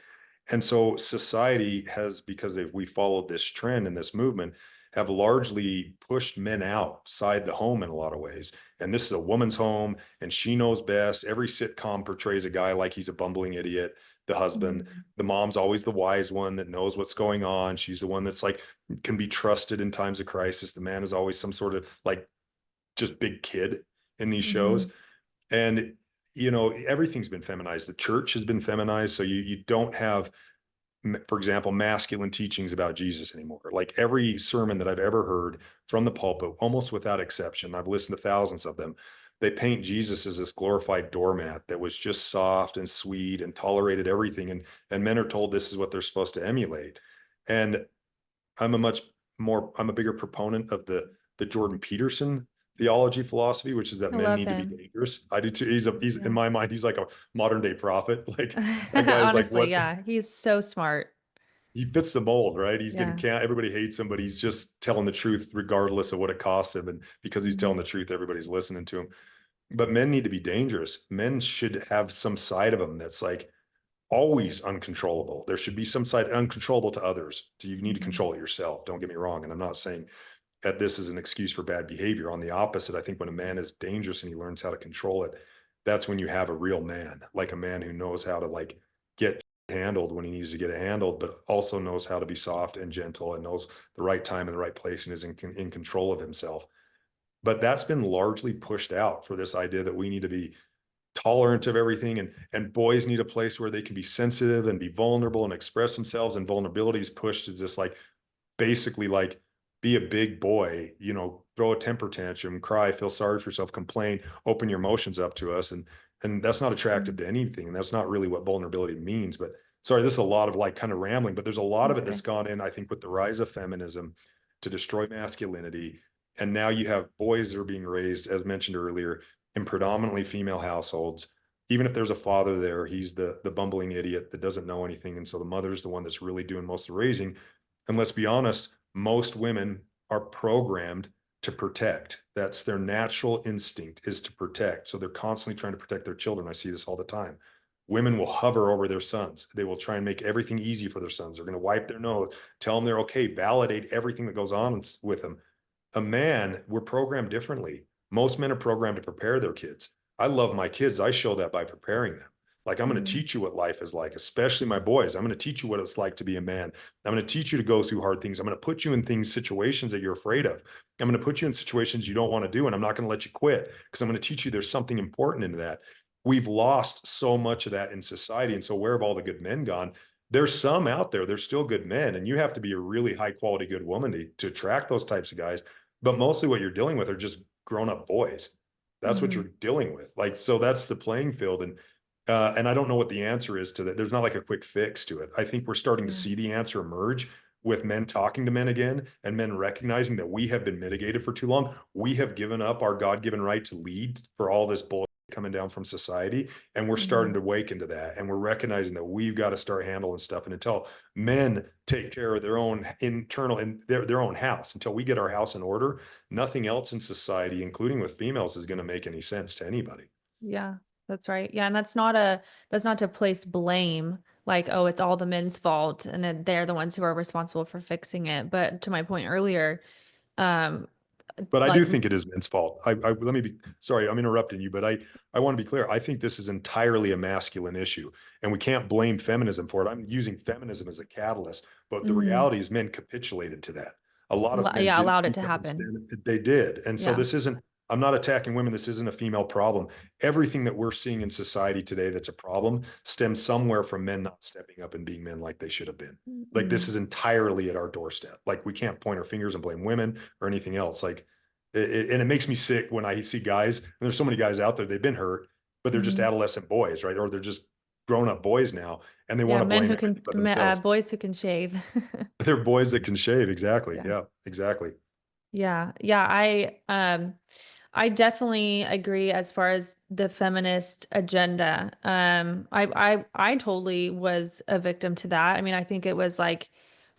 Speaker 1: And so society has, because we followed this trend and this movement, have largely pushed men outside the home in a lot of ways. And this is a woman's home, and she knows best. Every sitcom portrays a guy like he's a bumbling idiot, the husband.
Speaker 3: Mhm.
Speaker 1: The mom's always the wise one that knows what's going on. She's the one that's like can be trusted in times of crisis. The man is always some sort of like just big kid in these shows.
Speaker 3: Mhm.
Speaker 1: And you know, everything's been feminized. The church has been feminized. So you don't have, for example, masculine teachings about Jesus anymore. Like every sermon that I've ever heard from the pulpit, almost without exception, I've listened to thousands of them. They paint Jesus as this glorified doormat that was just soft and sweet and tolerated everything. And men are told this is what they're supposed to emulate. And I'm a much I'm a bigger proponent of the Jordan Peterson theology philosophy, which is that
Speaker 3: I
Speaker 1: men
Speaker 3: love
Speaker 1: need to be
Speaker 3: him.
Speaker 1: dangerous. I do too. He's in
Speaker 3: Yeah.
Speaker 1: my mind, he's like a modern day prophet. Like that guy's like
Speaker 3: Honestly,
Speaker 1: what
Speaker 3: yeah, he's so smart.
Speaker 1: he fits the mold, right? He's getting
Speaker 3: Yeah.
Speaker 1: can't everybody hates him, but he's just telling the truth regardless of what it costs him. And because he's telling
Speaker 3: Mhm.
Speaker 1: the truth, everybody's listening to him. But men need to be dangerous. Men should have some side of them that's like always uncontrollable. There should be some side uncontrollable to others. So you need to
Speaker 3: Mhm.
Speaker 1: control it yourself. Don't get me wrong. And I'm not saying that this is an excuse for bad behavior. On the opposite, I think when a man is dangerous and he learns how to control it, that's when you have a real man, like a man who knows how to like get handled when he needs to get it handled, but also knows how to be soft and gentle and knows the right time and the right place and is in control of himself. But that's been largely pushed out for this idea that we need to be tolerant of everything, and boys need a place where they can be sensitive and be vulnerable and express themselves, and vulnerability is pushed as this like basically like be a big boy, you know, throw a temper tantrum, cry, feel sorry for yourself, complain, open your emotions up to us. And that's not attractive
Speaker 3: Mhm.
Speaker 1: to anything. And that's not really what vulnerability means. But sorry, this is a lot of like kind of rambling, but there's a lot of
Speaker 3: That's
Speaker 1: it that's
Speaker 3: okay.
Speaker 1: gone in, I think, with the rise of feminism to destroy masculinity. And now you have boys that are being raised, as mentioned earlier, in predominantly female households. Even if there's a father there, he's the bumbling idiot that doesn't know anything. And so the mother's the one that's really doing most of the raising. And let's be honest, most women are programmed to protect. That's their natural instinct, is to protect. So they're constantly trying to protect their children. I see this all the time. Women will hover over their sons. They will try and make everything easy for their sons. They're going to wipe their nose, tell them they're okay, validate everything that goes on with them. A man, we're programmed differently. Most men are programmed to prepare their kids. I love my kids. I show that by preparing them. Like, I'm going to
Speaker 3: Mhm.
Speaker 1: teach you what life is like, especially my boys. I'm going to teach you what it's like to be a man. I'm going to teach you to go through hard things. I'm going to put you in situations that you're afraid of. I'm going to put you in situations you don't want to do. And I'm not going to let you quit because I'm going to teach you there's something important into that. We've lost so much of that in society. And so, where have all the good men gone? There's some out there, there's still good men. And you have to be a really high quality, good woman to attract those types of guys. But mostly what you're dealing with are just grown up boys. That's what
Speaker 3: Mhm.
Speaker 1: you're dealing with. Like, so that's the playing field. And I don't know what the answer is to that. There's not like a quick fix to it. I think we're starting to
Speaker 3: Yeah.
Speaker 1: see the answer emerge with men talking to men again and men recognizing that we have been mitigated for too long. We have given up our God-given right to lead for all this bull coming down from society. And we're starting
Speaker 3: Mhm.
Speaker 1: to wake into that. And we're recognizing that we've got to start handling stuff. And until men take care of their own internal and their own house, until we get our house in order, nothing else in society, including with females, is going to make any sense to anybody.
Speaker 3: Yeah, that's right. Yeah, and that's not to place blame, like, oh, it's all the men's fault and then they're the ones who are responsible for fixing it. But to my point earlier, um,
Speaker 1: But I do
Speaker 3: like,
Speaker 1: think it is men's fault. Let me be sorry, I'm interrupting you, but I want to be clear. I think this is entirely a masculine issue, and we can't blame feminism for it. I'm using feminism as a catalyst. But the
Speaker 3: Mhm.
Speaker 1: reality is men capitulated to that. A lot of men
Speaker 3: Yeah,
Speaker 1: didn't
Speaker 3: allowed it
Speaker 1: speak
Speaker 3: to
Speaker 1: up and
Speaker 3: happen.
Speaker 1: stand. They did. And so
Speaker 3: Yeah.
Speaker 1: this isn't, I'm not attacking women. This isn't a female problem. Everything that we're seeing in society today that's a problem stems somewhere from men not stepping up and being men like they should have been. Like this
Speaker 3: Mhm.
Speaker 1: is entirely at our doorstep. Like we can't point our fingers and blame women or anything else. Like, and it makes me sick when I see guys, and there's so many guys out there, they've been hurt, but they're just
Speaker 3: Mhm.
Speaker 1: adolescent boys, right? Or they're just grown up boys now, and they want
Speaker 3: Yeah,
Speaker 1: to
Speaker 3: men
Speaker 1: blame
Speaker 3: who can
Speaker 1: everything but themselves.
Speaker 3: boys who can shave.
Speaker 1: They're boys that can shave. Exactly.
Speaker 3: Yeah.
Speaker 1: Yeah, exactly.
Speaker 3: Yeah. Yeah, I definitely agree as far as the feminist agenda. I totally was a victim to that. I mean, I think it was like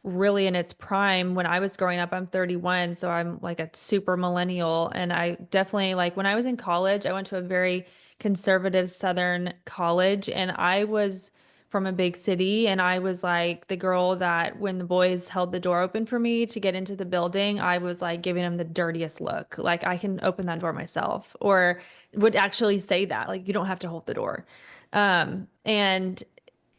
Speaker 3: really in its prime when I was growing up. I'm 31, so I'm like a super millennial. And I definitely like when I was in college, I went to a very conservative Southern college, and I was from a big city, and I was like the girl that when the boys held the door open for me to get into the building, I was like giving them the dirtiest look. Like I can open that door myself, or would actually say that, like, you don't have to hold the door. And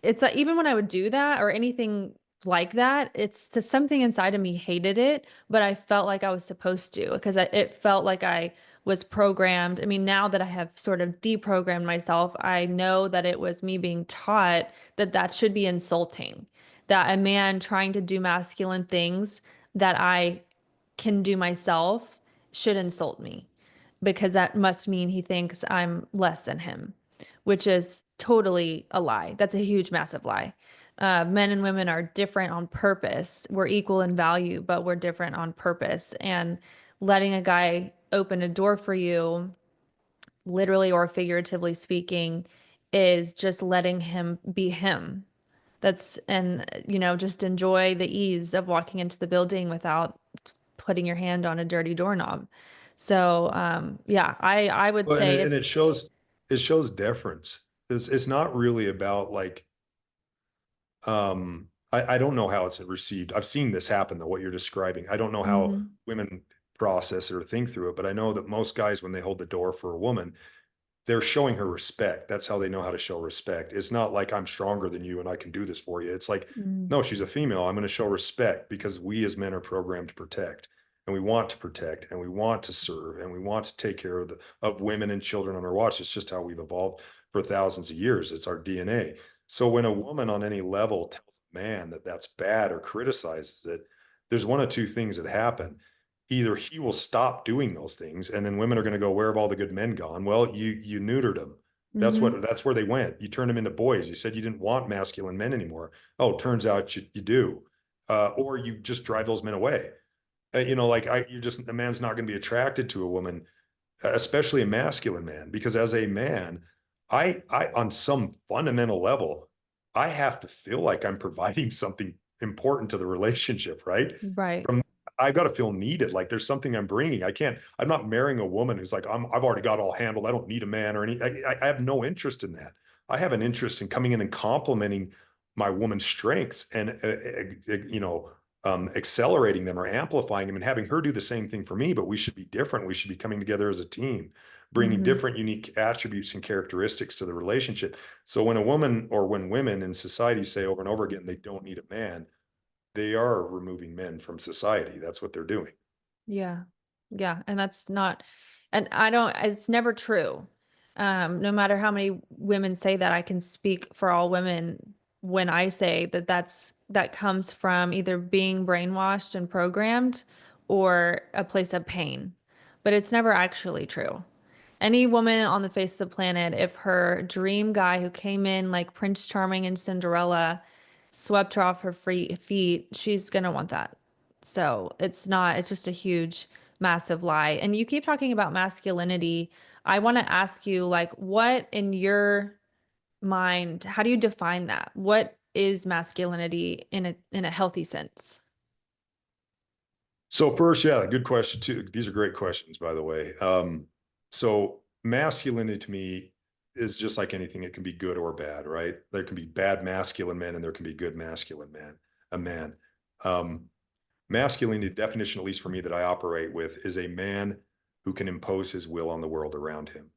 Speaker 3: it's even when I would do that or anything like that, it's to something inside of me hated it, but I felt like I was supposed to because it felt like I was programmed. I mean, now that I have sort of deprogrammed myself, I know that it was me being taught that that should be insulting, that a man trying to do masculine things that I can do myself should insult me because that must mean he thinks I'm less than him, which is totally a lie. That's a huge, massive lie. Men and women are different on purpose. We're equal in value, but we're different on purpose. And letting a guy open a door for you, literally or figuratively speaking, is just letting him be him. And just enjoy the ease of walking into the building without putting your hand on a dirty doorknob. So, yeah, I would
Speaker 1: Well,
Speaker 3: say
Speaker 1: and
Speaker 3: it's,
Speaker 1: it shows deference. It's not really about like, I don't know how it's received. I've seen this happen though, what you're describing. I don't know how
Speaker 3: mhm,
Speaker 1: women process or think through it, but I know that most guys, when they hold the door for a woman, they're showing her respect. That's how they know how to show respect. It's not like I'm stronger than you and I can do this for you. It's like,
Speaker 3: mhm,
Speaker 1: no, she's a female. I'm going to show respect because we as men are programmed to protect, and we want to protect, and we want to serve, and we want to take care of of women and children on our watch. It's just how we've evolved for thousands of years. It's our DNA. So when a woman on any level tells a man that that's bad or criticizes it, there's one of two things that happen. Either he will stop doing those things, and then women are going to go, where have all the good men gone? Well, you neutered them.
Speaker 3: mhm,
Speaker 1: That's where they went. You turned them into boys. You said you didn't want masculine men anymore. Oh, turns out you do. Or you just drive those men away. Like you just, a man's not going to be attracted to a woman, especially a masculine man, because as a man, on some fundamental level, I have to feel like I'm providing something important to the relationship, right?
Speaker 3: right,
Speaker 1: From I've got to feel needed, like there's something I'm bringing. I'm not marrying a woman who's like, I've already got all handled. I don't need a man or any. I have no interest in that. I have an interest in coming in and complementing my woman's strengths and accelerating them or amplifying them and having her do the same thing for me. But we should be different. We should be coming together as a team, bringing
Speaker 3: mhm,
Speaker 1: different, unique attributes and characteristics to the relationship. So when a woman or when women in society say over and over again they don't need a man, they are removing men from society. That's what they're doing.
Speaker 3: yeah, yeah, and that's not, and I don't, it's never true. No matter how many women say that, I can speak for all women when I say that that comes from either being brainwashed and programmed or a place of pain, but it's never actually true. Any woman on the face of the planet, if her dream guy who came in like Prince Charming and Cinderella swept her off her free feet, she's gonna want that. So it's not, it's just a huge, massive lie. And you keep talking about masculinity. I want to ask you, like, what in your mind, how do you define that? What is masculinity in a healthy sense?
Speaker 1: So first, yeah, good question too. These are great questions, by the way. So masculinity to me is just like anything. It can be good or bad, right? There can be bad masculine men and there can be good masculine a man. Um, Masculinity, the definition, at least for me, that I operate with is a man who can impose his will on the world around him.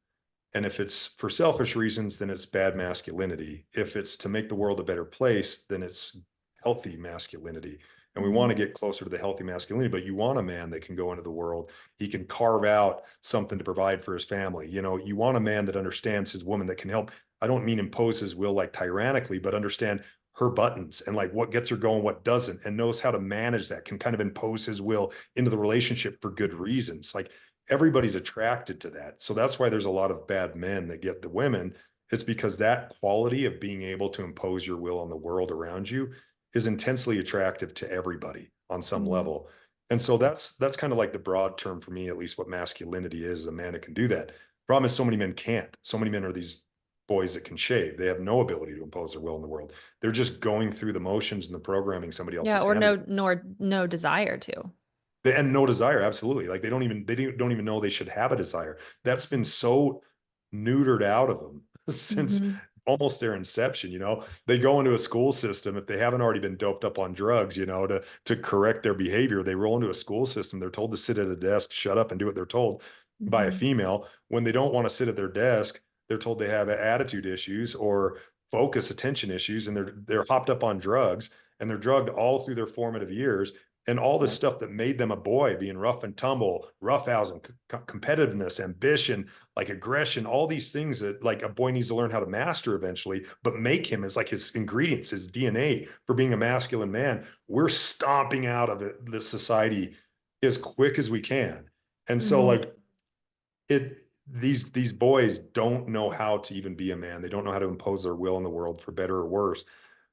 Speaker 1: And if it's for selfish reasons, then it's bad masculinity. If it's to make the world a better place, then it's healthy masculinity. And we want
Speaker 3: Mhm.
Speaker 1: to get closer to the healthy masculinity, but you want a man that can go into the world. He can carve out something to provide for his family. You know, you want a man that understands his woman, that can help. I don't mean impose his will like tyrannically, but understand her buttons and like what gets her going, what doesn't, and knows how to manage that, can kind of impose his will into the relationship for good reasons. Like everybody's attracted to that. So that's why there's a lot of bad men that get the women. It's because that quality of being able to impose your will on the world around you is intensely attractive to everybody on some
Speaker 3: Mhm.
Speaker 1: level. And so that's kind of like the broad term for me, at least what masculinity is a man that can do that. Problem is so many men can't. So many men are these boys that can shave. They have no ability to impose their will in the world. They're just going through the motions and the programming somebody else
Speaker 3: Yeah,
Speaker 1: has
Speaker 3: or
Speaker 1: handed
Speaker 3: no, nor no desire to.
Speaker 1: and no desire. Absolutely. Like they don't even know they should have a desire. That's been so neutered out of them since
Speaker 3: Mhm.
Speaker 1: almost their inception. You know, they go into a school system if they haven't already been doped up on drugs, you know, to correct their behavior. They roll into a school system. They're told to sit at a desk, shut up, and do what they're told by a
Speaker 3: Mhm.
Speaker 1: female. When they don't want to sit at their desk, they're told they have attitude issues or focus attention issues, and they're hopped up on drugs, and they're drugged all through their formative years, and all the
Speaker 3: Yep.
Speaker 1: stuff that made them a boy, being rough and tumble, roughhousing, competitiveness, ambition, like aggression, all these things that like a boy needs to learn how to master eventually, but make him as like his ingredients, his DNA for being a masculine man. We're stomping out of it, the society as quick as we can. And so
Speaker 3: Mhm.
Speaker 1: like these boys don't know how to even be a man. They don't know how to impose their will in the world for better or worse.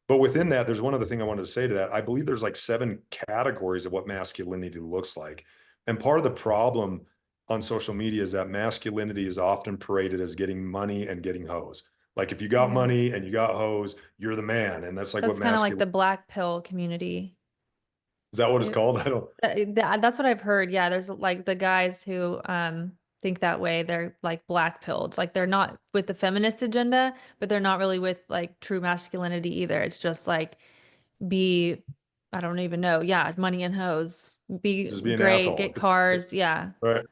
Speaker 1: But within that, there's one other thing I wanted to say to that. I believe there's like 7 categories of what masculinity looks like. And part of the problem on social media is that masculinity is often paraded as getting money and getting hoes. Like if you got
Speaker 3: Yeah.
Speaker 1: money and you got hoes, you're the man. And that's like what
Speaker 3: That's kind of like
Speaker 1: masculine
Speaker 3: the black pill community.
Speaker 1: is. That what it's
Speaker 3: It,
Speaker 1: called? I don't.
Speaker 3: that's what I've heard. Yeah, there's like the guys who think that way. They're like black pilled. Like they're not with the feminist agenda, but they're not really with like true masculinity either. It's just like be I don't even know. Yeah, money and hoes. Be
Speaker 1: Just be an
Speaker 3: great,
Speaker 1: asshole.
Speaker 3: get cars. Yeah.
Speaker 1: Right.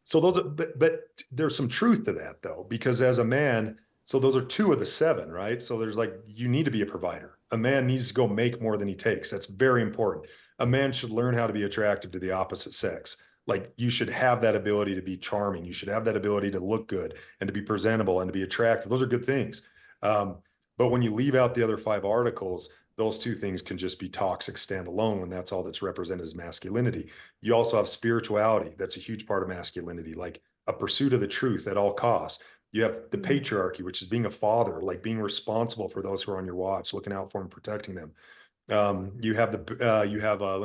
Speaker 1: So those are, but there's some truth to that though, because as a man, so those are 2 of the 7, right? So there's like, you need to be a provider. A man needs to go make more than he takes. That's very important. A man should learn how to be attractive to the opposite sex. Like you should have that ability to be charming. You should have that ability to look good and to be presentable and to be attractive. Those are good things. Um, but when you leave out the other 5 articles, those 2 things can just be toxic standalone when that's all that's represented as masculinity. You also have spirituality. That's a huge part of masculinity, like a pursuit of the truth at all costs. You have the
Speaker 3: Mm.
Speaker 1: patriarchy, which is being a father, like being responsible for those who are on your watch, looking out for them, protecting them. Let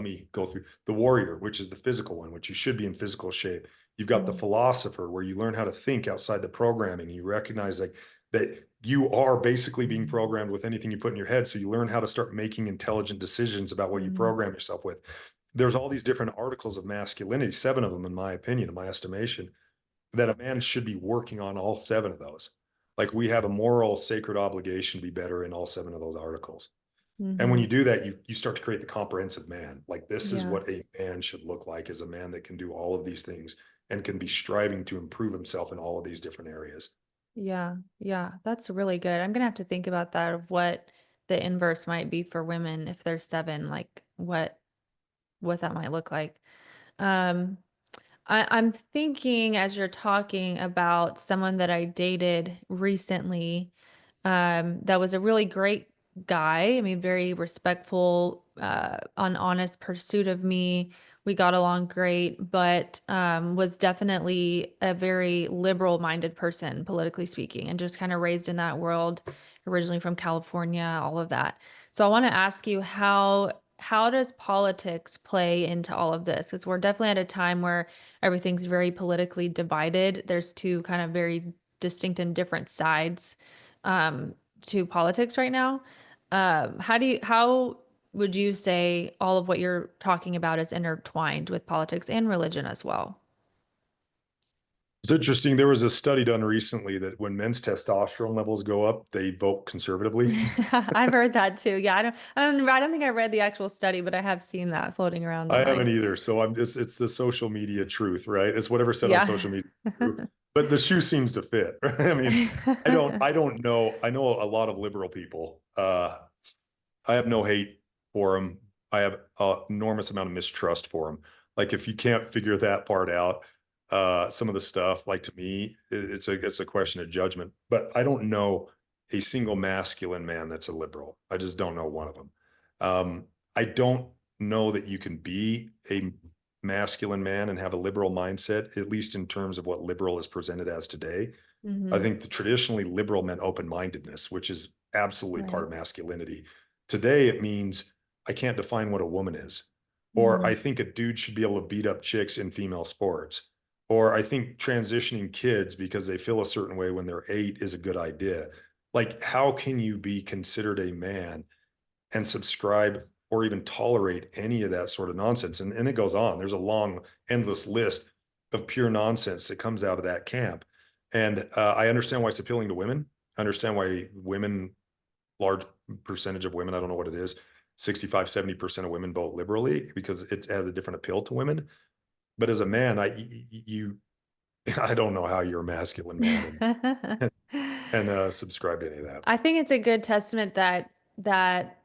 Speaker 1: me go through the warrior, which is the physical one, which you should be in physical shape. You've got the
Speaker 3: Mhm.
Speaker 1: philosopher, where you learn how to think outside the programming. You recognize like that you are basically being programmed with anything you put in your head. So you learn how to start making intelligent decisions about what you
Speaker 3: Mhm.
Speaker 1: program yourself with. There's all these different articles of masculinity, 7 of them, in my opinion, in my estimation, that a man should be working on all 7 of those. Like we have a moral, sacred obligation to be better in all 7 of those articles. And when you
Speaker 3: Mhm.
Speaker 1: do that, you start to create the comprehensive man. Like this is
Speaker 3: Yeah.
Speaker 1: what a man should look like, as a man that can do all of these things and can be striving to improve himself in all of these different areas.
Speaker 3: Yeah. Yeah. That's really good. I'm gonna have to think about that of what the inverse might be for women if there's 7, like what that might look like. Um, I'm thinking as you're talking about someone that I dated recently, that was a really great guy. I mean, very respectful, an honest pursuit of me. We got along great, but was definitely a very liberal minded person, politically speaking, and just kind of raised in that world, originally from California, all of that. So I want to ask you how does politics play into all of this? Because we're definitely at a time where everything's very politically divided. There's 2 kind of very distinct and different sides to politics right now. How would you say all of what you're talking about is intertwined with politics and religion as well?
Speaker 1: It's interesting. There was a study done recently that when men's testosterone levels go up, they vote conservatively.
Speaker 3: I've heard that too. Yeah, I don't think I read the actual study, but I have seen that floating around
Speaker 1: I
Speaker 3: online.
Speaker 1: haven't either. So it's the social media truth, right? It's whatever said on
Speaker 3: Yeah.
Speaker 1: social media is true. But the shoe seems to fit. Right? I mean, I don't know. I know a lot of liberal people. I have no hate for him. I have an enormous amount of mistrust for him. Like if you can't figure that part out, some of the stuff, like to me, it's a question of judgment. But I don't know a single masculine man that's a liberal. I just don't know one of them. I don't know that you can be a masculine man and have a liberal mindset, at least in terms of what liberal is presented as today. I
Speaker 3: Mm-hmm.
Speaker 1: think the traditionally liberal meant open-mindedness, which is absolutely part
Speaker 3: Right.
Speaker 1: of masculinity. Today, it means I can't define what a woman is. Or
Speaker 3: Mm-hmm.
Speaker 1: I think a dude should be able to beat up chicks in female sports. Or I think transitioning kids because they feel a certain way when they're 8 is a good idea. Like, how can you be considered a man and subscribe or even tolerate any of that sort of nonsense? And it goes on. There's a long, endless list of pure nonsense that comes out of that camp. And I understand why it's appealing to women. I understand why women, large percentage of women, I don't know what it is, 65, 70% of women vote liberally because it has a different appeal to women. But as a man, I don't know how you're a masculine man and subscribe to any of that.
Speaker 3: I think it's a good testament that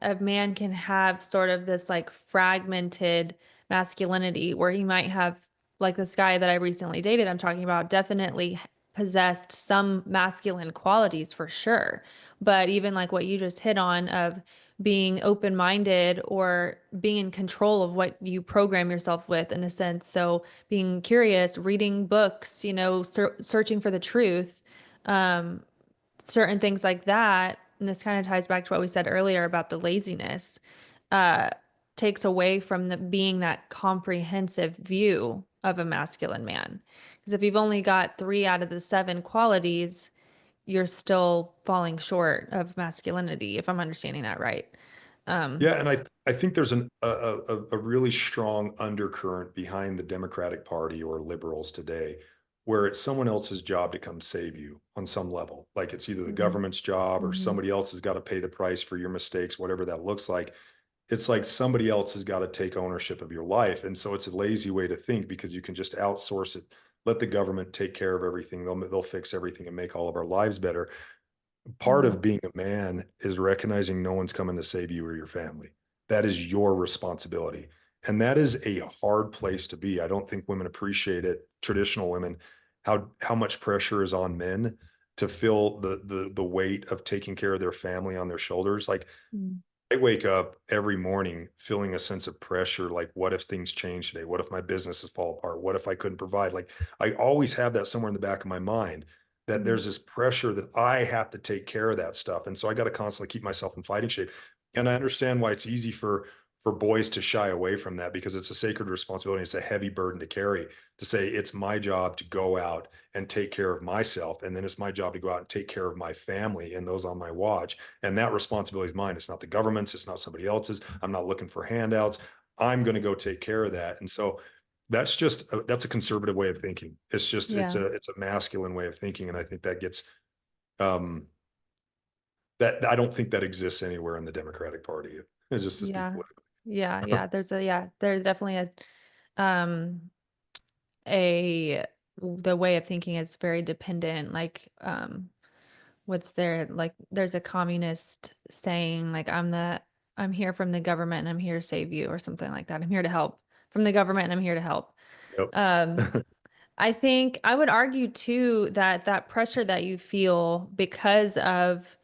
Speaker 3: a man can have sort of this like fragmented masculinity where he might have like this guy that I recently dated, I'm talking about, definitely possessed some masculine qualities for sure. But even like what you just hit on of being open-minded or being in control of what you program yourself with in a sense. So being curious, reading books, searching for the truth. Um, Certain things like that, and this kind of ties back to what we said earlier about the laziness, uh, takes away from being that comprehensive view of a masculine man. Because if you've only got 3 out of the 7 qualities, you're still falling short of masculinity, if I'm understanding that right. Um,
Speaker 1: Yeah, and I think there's a really strong undercurrent behind the Democratic Party or liberals today, where it's someone else's job to come save you on some level. Like it's either the
Speaker 3: mhm,
Speaker 1: government's job or
Speaker 3: mhm,
Speaker 1: somebody else has got to pay the price for your mistakes, whatever that looks like. It's like somebody else has got to take ownership of your life, and so it's a lazy way to think because you can just outsource it, let the government take care of everything. They'll fix everything and make all of our lives better. Part
Speaker 3: mhm,
Speaker 1: of being a man is recognizing no one's coming to save you or your family. That is your responsibility. And that is a hard place to be. I don't think women appreciate it, traditional women, how much pressure is on men to feel the weight of taking care of their family on their shoulders. Like
Speaker 3: mhm,
Speaker 1: I wake up every morning feeling a sense of pressure. Like, what if things change today? What if my businesses fall apart? What if I couldn't provide? Like, I always have that somewhere in the back of my mind that
Speaker 3: mhm,
Speaker 1: there's this pressure that I have to take care of that stuff. And so I got to constantly keep myself in fighting shape. And I understand why it's easy for boys to shy away from that because it's a sacred responsibility. It's a heavy burden to carry to say it's my job to go out and take care of myself. And then it's my job to go out and take care of my family and those on my watch. And that responsibility is mine. It's not the government's, it's not somebody else's. I'm not looking for handouts. I'm going to go take care of that. And so that's a conservative way of thinking. It's just
Speaker 3: yeah,
Speaker 1: it's a masculine way of thinking. And I think that gets um that I don't think that exists anywhere in the Democratic Party. It's just to speak
Speaker 3: yeah,
Speaker 1: politically.
Speaker 3: yeah. There's definitely um, the way of thinking is very dependent. Like, what's there? Like, there's a communist saying, like, I'm here from the government and I'm here to save you, or something like that. I'm here to help from the government and I'm here to help. Um,
Speaker 1: Yep.
Speaker 3: I think I would argue too that that pressure that you feel because of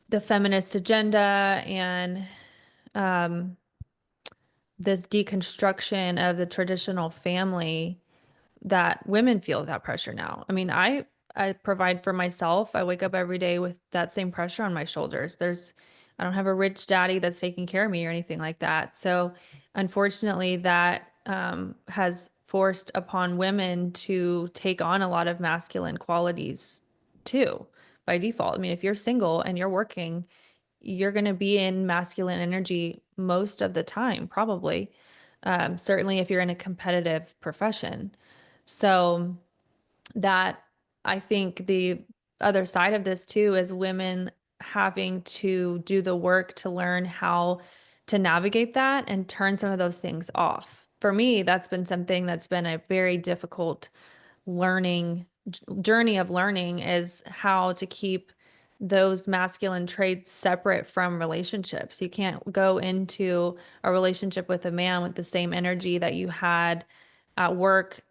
Speaker 3: the feminist agenda and um, this deconstruction of the traditional family, that women feel that pressure now. I mean, I provide for myself. I wake up every day with that same pressure on my shoulders. I don't have a rich daddy that's taking care of me or anything like that. So, unfortunately, that has forced upon women to take on a lot of masculine qualities too, by default. I mean, if you're single and you're working, you're going to be in masculine energy most of the time, probably. Certainly if you're in a competitive profession. So that I think the other side of this too is women having to do the work to learn how to navigate that and turn some of those things off. For me, that's been something that's been a very difficult learning journey of learning, is how to keep those masculine traits separate from relationships. You can't go into a relationship with a man with the same energy that you had at work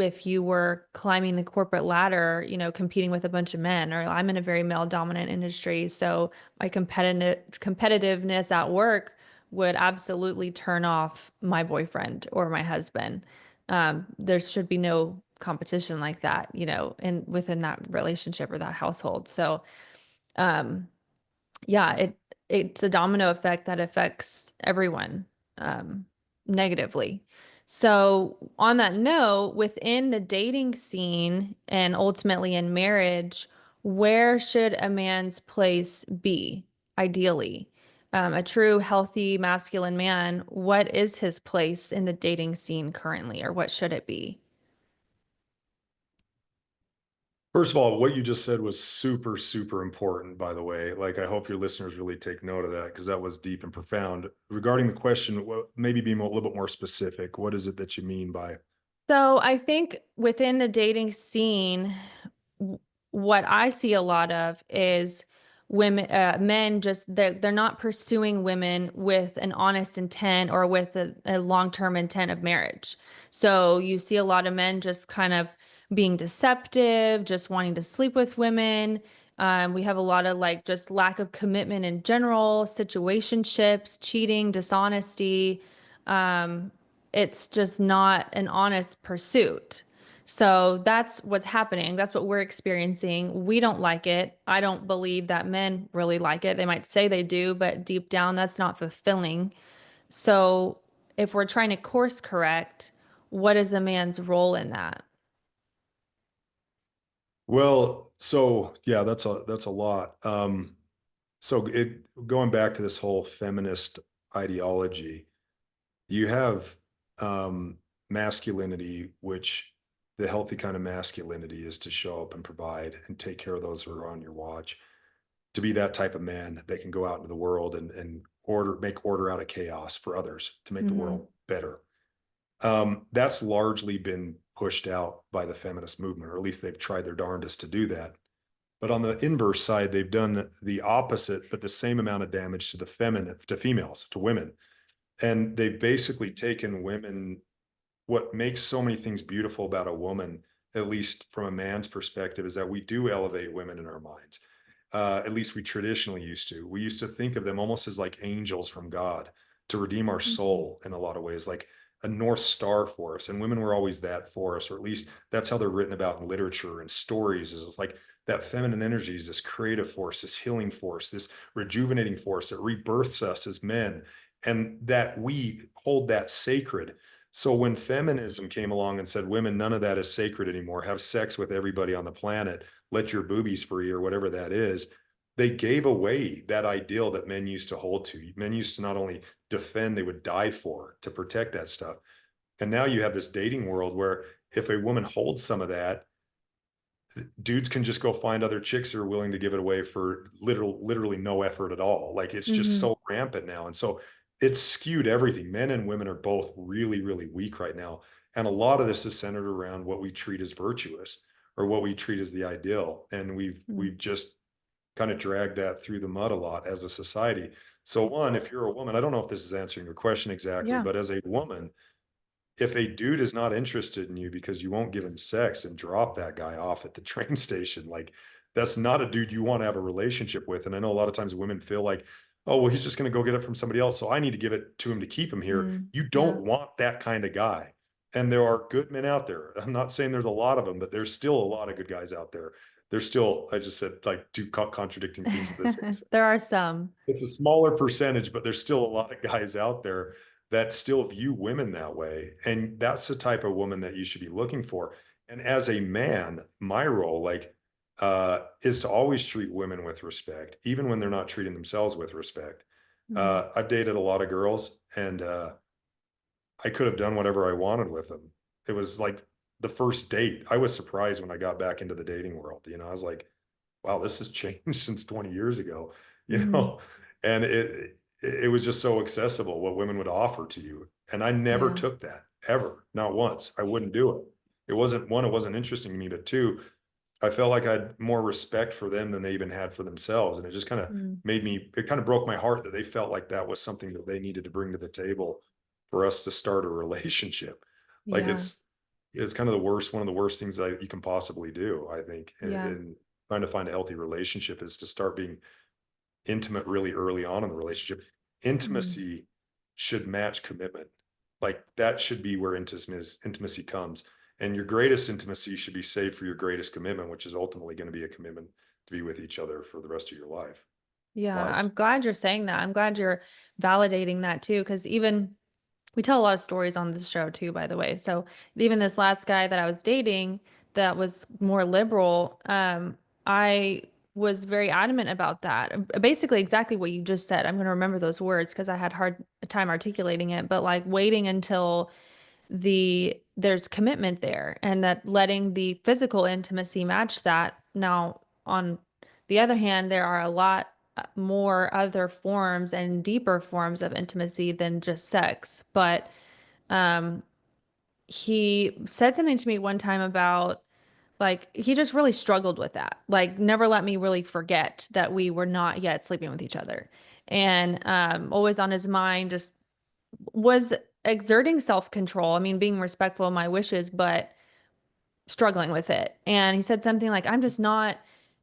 Speaker 3: if you were climbing the corporate ladder, competing with a bunch of men. Or I'm in a very male dominant industry, so my competitiveness at work would absolutely turn off my boyfriend or my husband. There should be no competition like that, in within that relationship or that household. So, um, yeah, it's a domino effect that affects everyone, um, negatively. So, on that note, within the dating scene and ultimately in marriage, where should a man's place be, ideally? A true, healthy, masculine man, what is his place in the dating scene currently, or what should it be?
Speaker 1: First of all, what you just said was super, super important, by the way. Like, I hope your listeners really take note of that because that was deep and profound. Regarding the question, maybe be a little bit more specific. What is it that you mean by?
Speaker 3: So I think within the dating scene, w- what I see a lot of is women, men just they're not pursuing women with an honest intent or with a long-term intent of marriage. So you see a lot of men just kind of being deceptive, just wanting to sleep with women. We have a lot of like just lack of commitment in general, situationships, cheating, dishonesty. It's just not an honest pursuit. So that's what's happening. That's what we're experiencing. We don't like it. I don't believe that men really like it. They might say they do, but deep down, that's not fulfilling. So if we're trying to course correct, what is a man's role in that?
Speaker 1: Well, so yeah, that's a lot. So it going back to this whole feminist ideology, you have masculinity, which the healthy kind of masculinity is to show up and provide and take care of those who are on your watch, to be that type of man that can go out into the world and make order out of chaos for others to make the
Speaker 3: Mm-hmm.
Speaker 1: world better. That's largely been pushed out by the feminist movement, or at least they've tried their darndest to do that. But on the inverse side, they've done the opposite, but the same amount of damage to the feminine, to females, to women. And they've basically taken women, what makes so many things beautiful about a woman, at least from a man's perspective, is that we do elevate women in our minds. At least we traditionally used to. We used to think of them almost as like angels from God to redeem our
Speaker 3: Mm-hmm.
Speaker 1: soul in a lot of ways, like a North Star for us. And women were always that for us, or at least that's how they're written about in literature and stories. Is it's like that feminine energy is this creative force, this healing force, this rejuvenating force that rebirths us as men, and that we hold that sacred. So when feminism came along and said, women, none of that is sacred anymore, have sex with everybody on the planet, let your boobies free, or whatever that is, they gave away that ideal that men used to hold to. Men used to not only defend, they would die for to protect that stuff. And now you have this dating world where if a woman holds some of that, dudes can just go find other chicks who are willing to give it away for literally no effort at all. Like, it's just
Speaker 3: Mm-hmm.
Speaker 1: so rampant now. And so it's skewed everything. Men and women are both really, really weak right now. And a lot of this is centered around what we treat as virtuous or what we treat as the ideal. And we've just kind of dragged that through the mud a lot as a society. So one, if you're a woman, I don't know if this is answering your question exactly,
Speaker 3: Yeah.
Speaker 1: but as a woman, if a dude is not interested in you because you won't give him sex and drop that guy off at the train station, like, that's not a dude you want to have a relationship with. And I know a lot of times women feel like, oh, well, he's just going to go get it from somebody else, so I need to give it to him to keep him here.
Speaker 3: Mm.
Speaker 1: You
Speaker 3: Yeah.
Speaker 1: don't want that kind of guy. And there are good men out there. I'm not saying there's a lot of them, but there's still a lot of good guys out there. There's still, I just said like two contradicting things at the same.
Speaker 3: There are some.
Speaker 1: It's a smaller percentage, but there's still a lot of guys out there that still view women that way. And that's the type of woman that you should be looking for. And as a man, my role, like, is to always treat women with respect, even when they're not treating themselves with respect.
Speaker 3: Mm-hmm.
Speaker 1: I've dated a lot of girls, and I could have done whatever I wanted with them. It was like the first date. I was surprised when I got back into the dating world. I was like, wow, this has changed since 20 years ago, you
Speaker 3: Mm-hmm.
Speaker 1: know, and it was just so accessible what women would offer to you. And I never
Speaker 3: Yeah.
Speaker 1: took that ever, not once. I wouldn't do it. It wasn't one, it wasn't interesting to me, but two, I felt like I had more respect for them than they even had for themselves. And it just kind of
Speaker 3: Mm,
Speaker 1: it kind of broke my heart that they felt like that was something that they needed to bring to the table for us to start a relationship. Like
Speaker 3: yeah,
Speaker 1: it's kind of the worst, one of the worst things that you can possibly do, I think,
Speaker 3: yeah,
Speaker 1: in trying to find a healthy relationship is to start being intimate really early on in the relationship.
Speaker 3: mm,
Speaker 1: Intimacy should match commitment. Like that should be where intimacy comes. And your greatest intimacy should be saved for your greatest commitment, which is ultimately going to be a commitment to be with each other for the rest of your
Speaker 3: yeah. I'm
Speaker 1: lives.
Speaker 3: glad you're saying that. I'm glad you're validating that too, because even we tell a lot of stories on this show too, by the way. So even this last guy that I was dating that was more liberal, I was very adamant about that. Basically, exactly what you just said. I'm going to remember those words because I had hard time articulating it, but like waiting until there's commitment there and that letting the physical intimacy match that. Now, on the other hand, there are a lot more other forms and deeper forms of intimacy than just sex. But um, he said something to me one time about like he just really struggled with that. Like never let me really forget that we were not yet sleeping with each other. And always on his mind just was exerting self-control. I mean, being respectful of my wishes, but struggling with it. And he said something like, I'm just not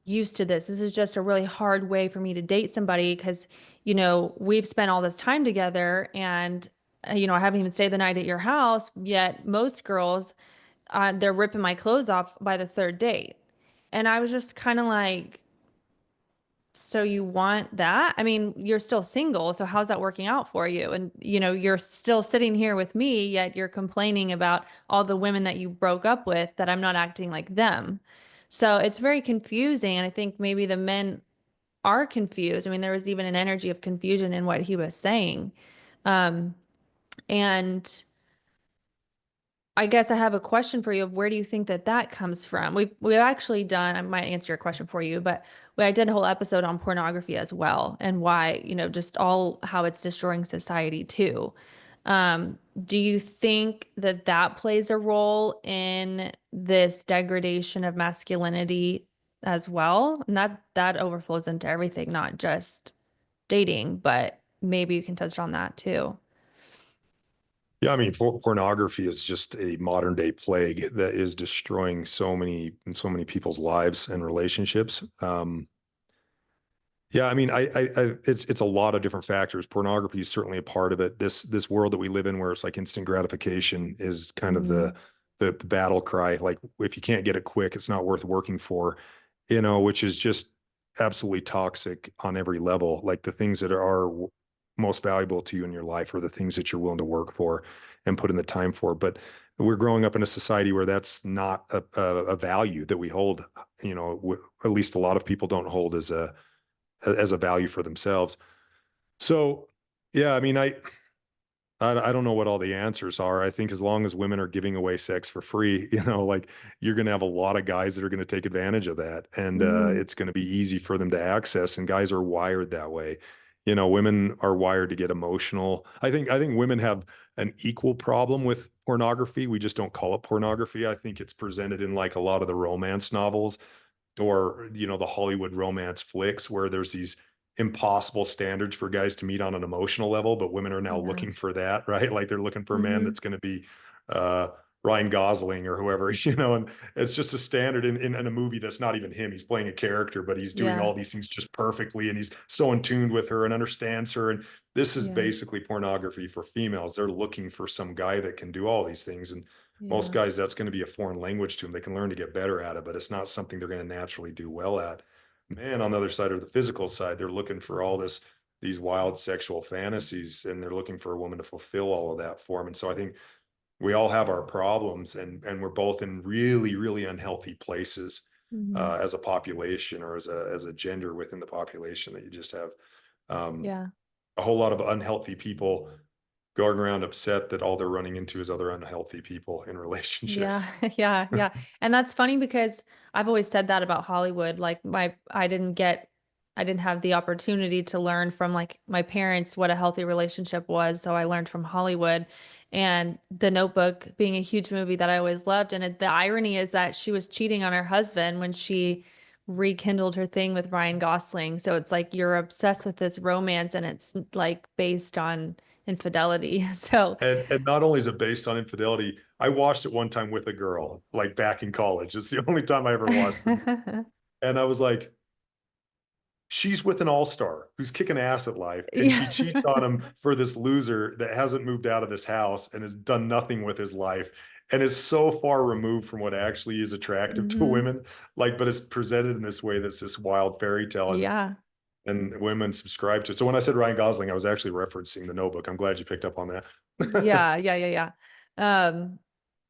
Speaker 3: used to this. This is just a really hard way for me to date somebody because, we've spent all this time together and, I haven't even stayed the night at your house, yet most girls, they're ripping my clothes off by the third date. And I was just kind of like, so you want that? I mean, you're still single, so how's that working out for you? And you're still sitting here with me, yet you're complaining about all the women that you broke up with that I'm not acting like them. So it's very confusing, and I think maybe the men are confused. I mean, there was even an energy of confusion in what he was saying. Um, and I guess I have a question for you of where do you think that that comes from? We've actually done, I might answer your question for you, but I did a whole episode on pornography as well and why, just all how it's destroying society too. Do you think that that plays a role in this degradation of masculinity as well? And that overflows into everything, not just dating, but maybe you can touch on that too.
Speaker 1: Yeah, I mean, pornography is just a modern day plague that is destroying so many people's lives and relationships. Yeah, I mean, it's a lot of different factors. Pornography is certainly a part of it. This world that we live in, where it's like instant gratification, is kind of
Speaker 3: Hmm.
Speaker 1: the battle cry. Like, if you can't get it quick, it's not worth working for. Which is just absolutely toxic on every level. Like the things that are most valuable to you in your life are the things that you're willing to work for and put in the time for. But we're growing up in a society where that's not a value that we hold. At least a lot of people don't hold as a value for themselves. So, yeah, I mean, I don't know what all the answers are. I think as long as women are giving away sex for free, like you're going to have a lot of guys that are going to take advantage of that, and
Speaker 3: Hmm.
Speaker 1: it's going to be easy for them to access. And guys are wired that way. Women are wired to get emotional. I think women have an equal problem with pornography. We just don't call it pornography. I think it's presented in like a lot of the romance novels or the Hollywood romance flicks where there's these impossible standards for guys to meet on an emotional level, but women are now
Speaker 3: Yeah.
Speaker 1: looking for that, right? Like they're looking for a man
Speaker 3: Hmm.
Speaker 1: that's going to be uh Ryan Gosling or whoever, and it's just a standard in a movie that's not even him. He's playing a character, but he's doing
Speaker 3: Yeah.
Speaker 1: all these things just perfectly, and he's so in tune with her and understands her. And this is
Speaker 3: Yeah.
Speaker 1: basically pornography for females. They're looking for some guy that can do all these things, and most
Speaker 3: Yeah.
Speaker 1: guys, that's going to be a foreign language to them. They can learn to get better at it, but it's not something they're going to naturally do well at. Man, on the other side, or the physical side, they're looking for all these wild sexual fantasies, and they're looking for a woman to fulfill all of that for them. And so I think we all have our problems, and we're both in really, really unhealthy places
Speaker 3: Hmm.
Speaker 1: as a population, or as a gender within the population, that you just have um,
Speaker 3: Yeah.
Speaker 1: a whole lot of unhealthy people going around upset that all they're running into is other unhealthy people in relationships.
Speaker 3: Yeah. Yeah. Yeah. And that's funny because I've always said that about Hollywood. Like I didn't get I didn't have the opportunity to learn from like my parents what a healthy relationship was. So I learned from Hollywood and The Notebook being a huge movie that I always loved. And the irony is that she was cheating on her husband when she rekindled her thing with Ryan Gosling. So it's like you're obsessed with this romance and it's like based on infidelity. So
Speaker 1: And not only is it based on infidelity, I watched it one time with a girl, like back in college. It's the only time I ever watched it. And I was like, she's with an all-star who's kicking ass at life, and
Speaker 3: yeah.
Speaker 1: she cheats on him for this loser that hasn't moved out of this house and has done nothing with his life and is so far removed from what actually is attractive to
Speaker 3: hmm
Speaker 1: women. Like, but it's presented in this way that's this wild fairy tale,
Speaker 3: Yeah.
Speaker 1: and women subscribe to it. So when I said Ryan Gosling, I was actually referencing The Notebook. I'm glad you picked up on that.
Speaker 3: Yeah. Yeah. Yeah. Yeah.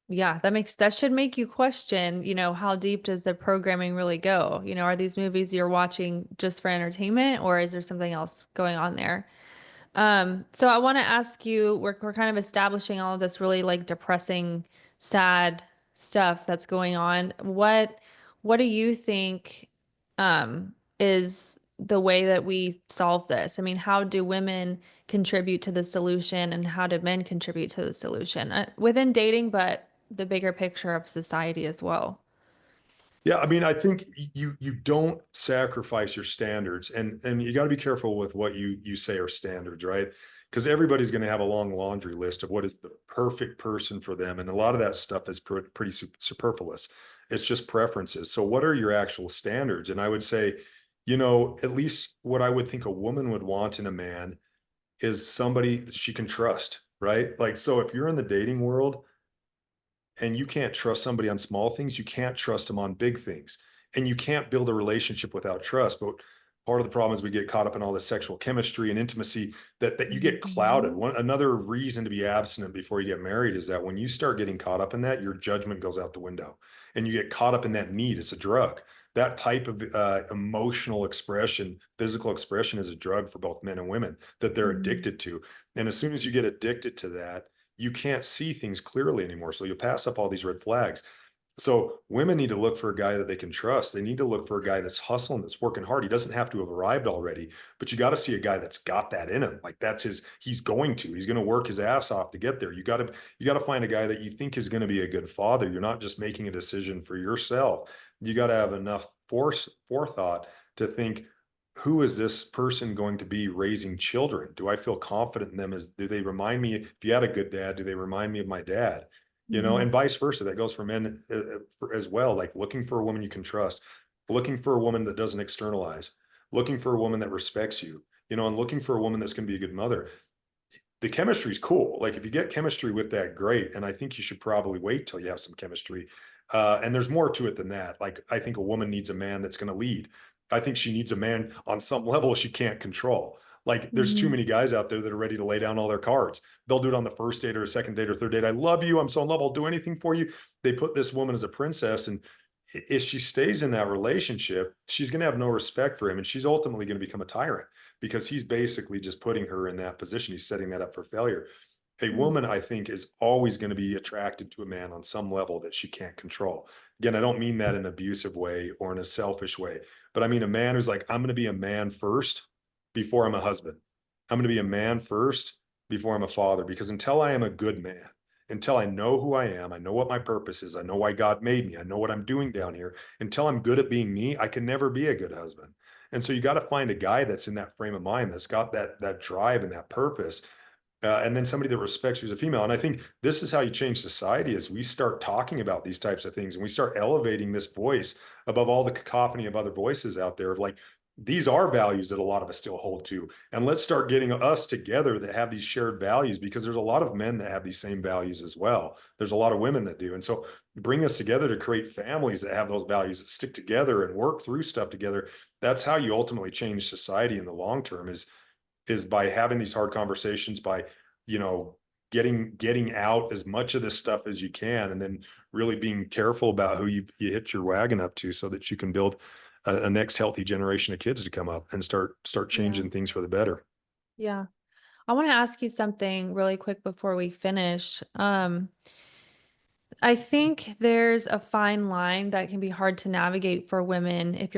Speaker 3: Yeah, that should make you question, how deep does the programming really go? Are these movies you're watching just for entertainment or is there something else going on there? So I want to ask you, we're kind of establishing all of this really like depressing, sad stuff that's going on. What do you think is the way that we solve this? I mean, how do women contribute to the solution and how do men contribute to the solution within dating, but the bigger picture of society as well?
Speaker 1: Yeah, I mean, I think you don't sacrifice your standards, and you got to be careful with what you say are standards, right? Because everybody's going to have a long laundry list of what is the perfect person for them, and a lot of that stuff is pretty superfluous. It's just preferences. So, what are your actual standards? And I would say, at least what I would think a woman would want in a man is somebody that she can trust, right? Like, so if you're in the dating world and you can't trust somebody on small things, you can't trust them on big things. And you can't build a relationship without trust. But part of the problem is we get caught up in all this sexual chemistry and intimacy that you get clouded.
Speaker 3: Mhm.
Speaker 1: Another reason to be abstinent before you get married is that when you start getting caught up in that, your judgment goes out the window and you get caught up in that need. It's a drug. That type of emotional expression, physical expression is a drug for both men and women that they're
Speaker 3: Mhm.
Speaker 1: addicted to. And as soon as you get addicted to that, you can't see things clearly anymore. So you'll pass up all these red flags. So women need to look for a guy that they can trust. They need to look for a guy that's hustling, that's working hard. He doesn't have to have arrived already, but you got to see a guy that's got that in him. Like he's going to, he's going to work his ass off to get there. You got to find a guy that you think is going to be a good father. You're not just making a decision for yourself. You got to have enough forethought to think, who is this person going to be raising children? Do I feel confident in them? Do they remind me, if you had a good dad, do they remind me of my dad?
Speaker 3: Mhm.
Speaker 1: And vice versa. That goes for men as well. Like looking for a woman you can trust, looking for a woman that doesn't externalize, looking for a woman that respects you, and looking for a woman that's going to be a good mother. The chemistry is cool. Like if you get chemistry with that, great. And I think you should probably wait till you have some chemistry. And there's more to it than that. Like I think a woman needs a man that's going to lead. I think she needs a man on some level she can't control. Like there's too
Speaker 3: Mhm.
Speaker 1: many guys out there that are ready to lay down all their cards. They'll do it on the first date or a second date or third date. I love you. I'm so in love. I'll do anything for you. They put this woman as a princess. And if she stays in that relationship, she's going to have no respect for him. And she's ultimately going to become a tyrant because he's basically just putting her in that position. He's setting that up for failure. A
Speaker 3: Mhm.
Speaker 1: woman, I think, is always going to be attracted to a man on some level that she can't control. Again, I don't mean that in an abusive way or in a selfish way, but I mean a man who's like, I'm going to be a man first before I'm a husband. I'm going to be a man first before I'm a father, because until I am a good man, until I know who I am, I know what my purpose is, I know why God made me, I know what I'm doing down here, until I'm good at being me, I can never be a good husband. And so you got to find a guy that's in that frame of mind, that's got that drive and that purpose, and then somebody that respects you as a female. And I think this is how you change society: is we start talking about these types of things and we start elevating this voice above all the cacophony of other voices out there of like, these are values that a lot of us still hold to. And let's start getting us together that have these shared values, because there's a lot of men that have these same values as well. There's a lot of women that do. And so bring us together to create families that have those values, that stick together and work through stuff together. That's how you ultimately change society in the long term, is by having these hard conversations, by you know getting out as much of this stuff as you can, and then really being careful about who you hitch your wagon up to, so that you can build a next healthy generation of kids to come up and start
Speaker 3: Yeah.
Speaker 1: changing things for the better.
Speaker 3: Yeah. I want to ask you something really quick before we finish. I think there's a fine line that can be hard to navigate for women. If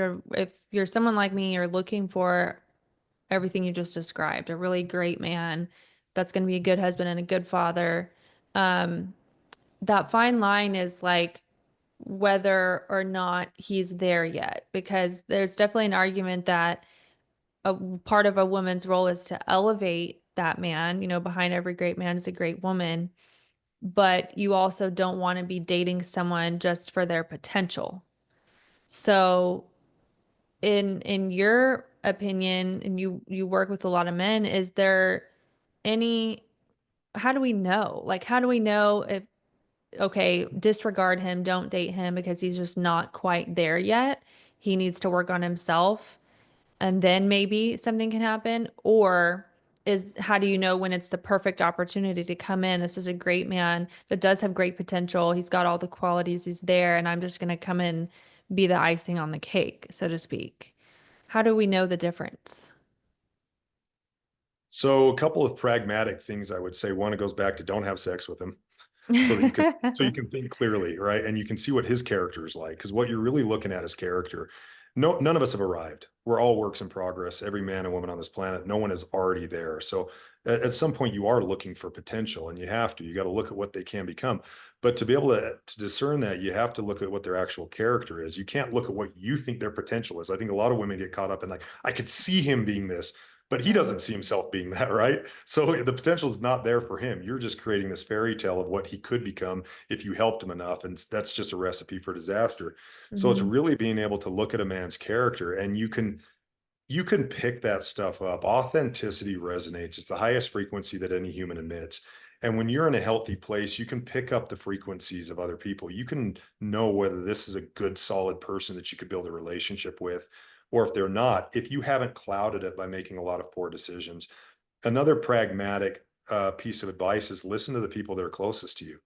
Speaker 3: you're someone like me, you're looking for everything you just described, a really great man that's going to be a good husband and a good father. Um, that fine line is like whether or not he's there yet, because there's definitely an argument that a part of a woman's role is to elevate that man. Behind every great man is a great woman, but you also don't want to be dating someone just for their potential. So, in your opinion, and you work with a lot of men, is there any, how do we know? Like, how do we know if, okay, disregard him, don't date him because he's just not quite there yet. He needs to work on himself and then maybe something can happen? Or how do you know when it's the perfect opportunity to come in? This is a great man that does have great potential. He's got all the qualities, he's there, and I'm just going to come in, be the icing on the cake, so to speak. How do we know the difference?
Speaker 1: So a couple of pragmatic things I would say. One, it goes back to don't have sex with him so that you can think clearly, right? And you can see what his character is like. Because what you're really looking at is character. No, none of us have arrived. We're all works in progress. Every man and woman on this planet, no one is already there. So at some point, you are looking for potential, and you have to. You got to look at what they can become. But to be able to discern that, you have to look at what their actual character is. You can't look at what you think their potential is. I think a lot of women get caught up in like, I could see him being this, but he
Speaker 3: Right.
Speaker 1: doesn't see himself being that, right? So the potential is not there for him. You're just creating this fairy tale of what he could become if you helped him enough. And that's just a recipe for disaster. So it's
Speaker 3: Hmm.
Speaker 1: really being able to look at a man's character, and you can pick that stuff up. Authenticity resonates. It's the highest frequency that any human emits. And when you're in a healthy place, you can pick up the frequencies of other people. You can know whether this is a good, solid person that you could build a relationship with, or if they're not, if you haven't clouded it by making a lot of poor decisions. Another pragmatic piece of advice is listen to the people that are closest to you.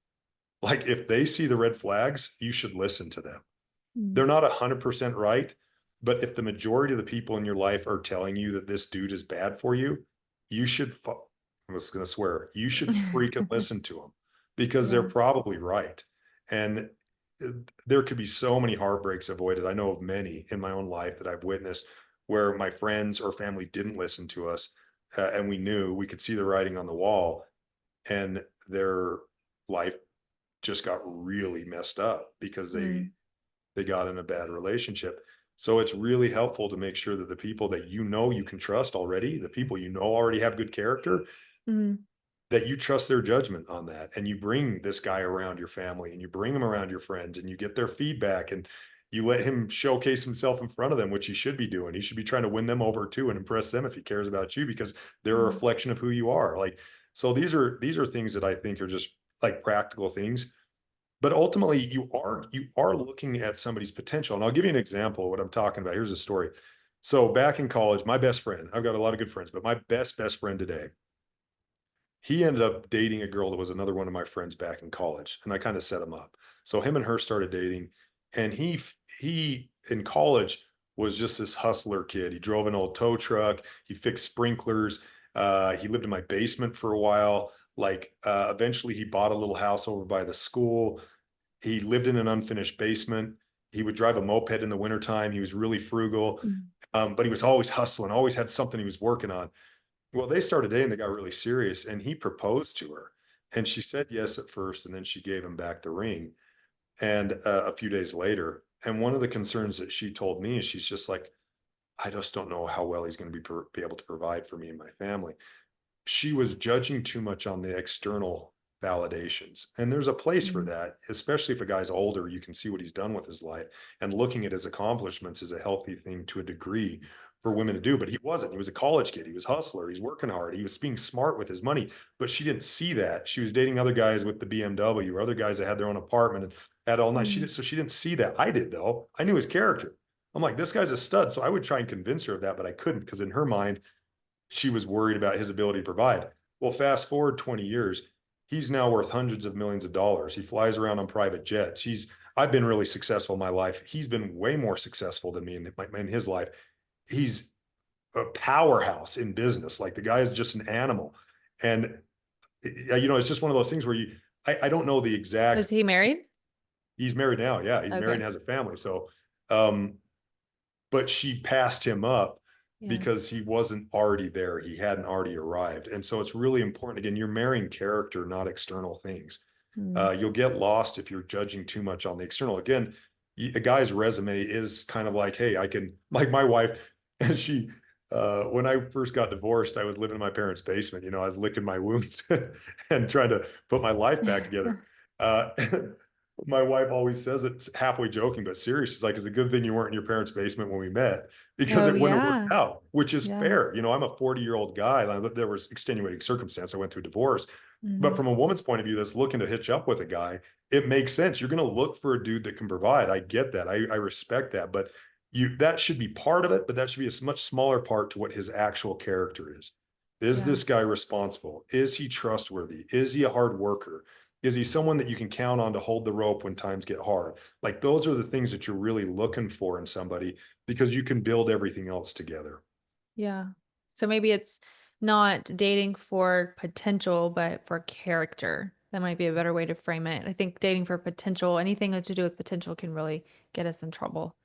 Speaker 1: Like if they see the red flags, you should listen to them. They're not 100% right, but if the majority of the people in your life are telling you that this dude is bad for you, you should, I was going to swear, you should freaking listen to them because they're
Speaker 3: Yeah.
Speaker 1: probably right. And uh, there could be so many heartbreaks avoided. I know of many in my own life that I've witnessed where my friends or family didn't listen to us. And we knew we could see the writing on the wall, and their life just got really messed up because
Speaker 3: Mm.
Speaker 1: they got in a bad relationship. So it's really helpful to make sure that the people that you know you can trust already, the people you know already have good character,
Speaker 3: Mm.
Speaker 1: that you trust their judgment on that. And you bring this guy around your family, and you bring him around your friends, and you get their feedback, and you let him showcase himself in front of them, which he should be doing. He should be trying to win them over too and impress them if he cares about you, because they're a
Speaker 3: Mm.
Speaker 1: reflection of who you are. Like, so these are things that I think are just like practical things, but ultimately you are looking at somebody's potential. And I'll give you an example of what I'm talking about. Here's a story. So back in college, my best friend, I've got a lot of good friends, but my best friend today, he ended up dating a girl that was another one of my friends back in college, and I kind of set him up. So him and her started dating, and he in college was just this hustler kid. He drove an old tow truck, he fixed sprinklers, he lived in my basement for a while. Like eventually he bought a little house over by the school. He lived in an unfinished basement. He would drive a moped in the wintertime. He was really frugal,
Speaker 3: Mm.
Speaker 1: but he was always hustling, always had something he was working on. Well, they started dating, they got really serious, and he proposed to her. And she said yes at first, and then she gave him back the ring. And a few days later, and one of the concerns that she told me is she's just like, I just don't know how well he's going to be able to provide for me and my family. She was judging too much on the external validations. And there's a place for
Speaker 3: Mm.
Speaker 1: that, especially if a guy's older, you can see what he's done with his life. And looking at his accomplishments is a healthy thing to a degree for women to do. But he wasn't. He was a college kid. He was a hustler. He's working hard. He was being smart with his money. But she didn't see that. She was dating other guys with the BMW or other guys that had their own apartment and had all night.
Speaker 3: Mm.
Speaker 1: So she didn't see that. I did though. I knew his character. I'm like, this guy's a stud. So I would try and convince her of that, but I couldn't, because in her mind, she was worried about his ability to provide. Well, fast forward 20 years, he's now worth hundreds of millions of dollars. He flies around on private jets. I've been really successful in my life. He's been way more successful than me in his life. He's a powerhouse in business. Like the guy is just an animal. And, it's just one of those things where I don't know the
Speaker 3: Is
Speaker 1: exact,
Speaker 3: he married?
Speaker 1: He's married now. Yeah, he's married
Speaker 3: Okay.
Speaker 1: and has a family. So, um, but she passed him up
Speaker 3: Yeah.
Speaker 1: because he wasn't already there. He hadn't already arrived. And so it's really important. Again, you're marrying character, not external things.
Speaker 3: Mm.
Speaker 1: You'll get lost if you're judging too much on the external. Again, a guy's resume is kind of like, hey, I can, like my wife, and she, when I first got divorced, I was living in my parents' basement. I was licking my wounds and trying to put my life back together. Uh, my wife always says it halfway joking, but serious. She's like, it's a good thing you weren't in your parents' basement when we met because
Speaker 3: Oh
Speaker 1: it wouldn't have worked
Speaker 3: yeah.
Speaker 1: out, which is
Speaker 3: Yeah.
Speaker 1: fair. I'm a 40-year-old guy. And there was extenuating circumstance. I went through a divorce. But
Speaker 3: Hmm.
Speaker 1: from a woman's point of view that's looking to hitch up with a guy, it makes sense. You're going to look for a dude that can provide. I get that. I respect that. But that should be part of it, but that should be a much smaller part to what his actual character is. Is
Speaker 3: Yeah.
Speaker 1: this guy responsible? Is he trustworthy? Is he a hard worker? Is he someone that you can count on to hold the rope when times get hard? Like those are the things that you're really looking for in somebody because you can build everything else together.
Speaker 3: Yeah. So maybe it's not dating for potential, but for character. That might be a better way to frame it. I think dating for potential, anything that to do with potential can really get us in trouble.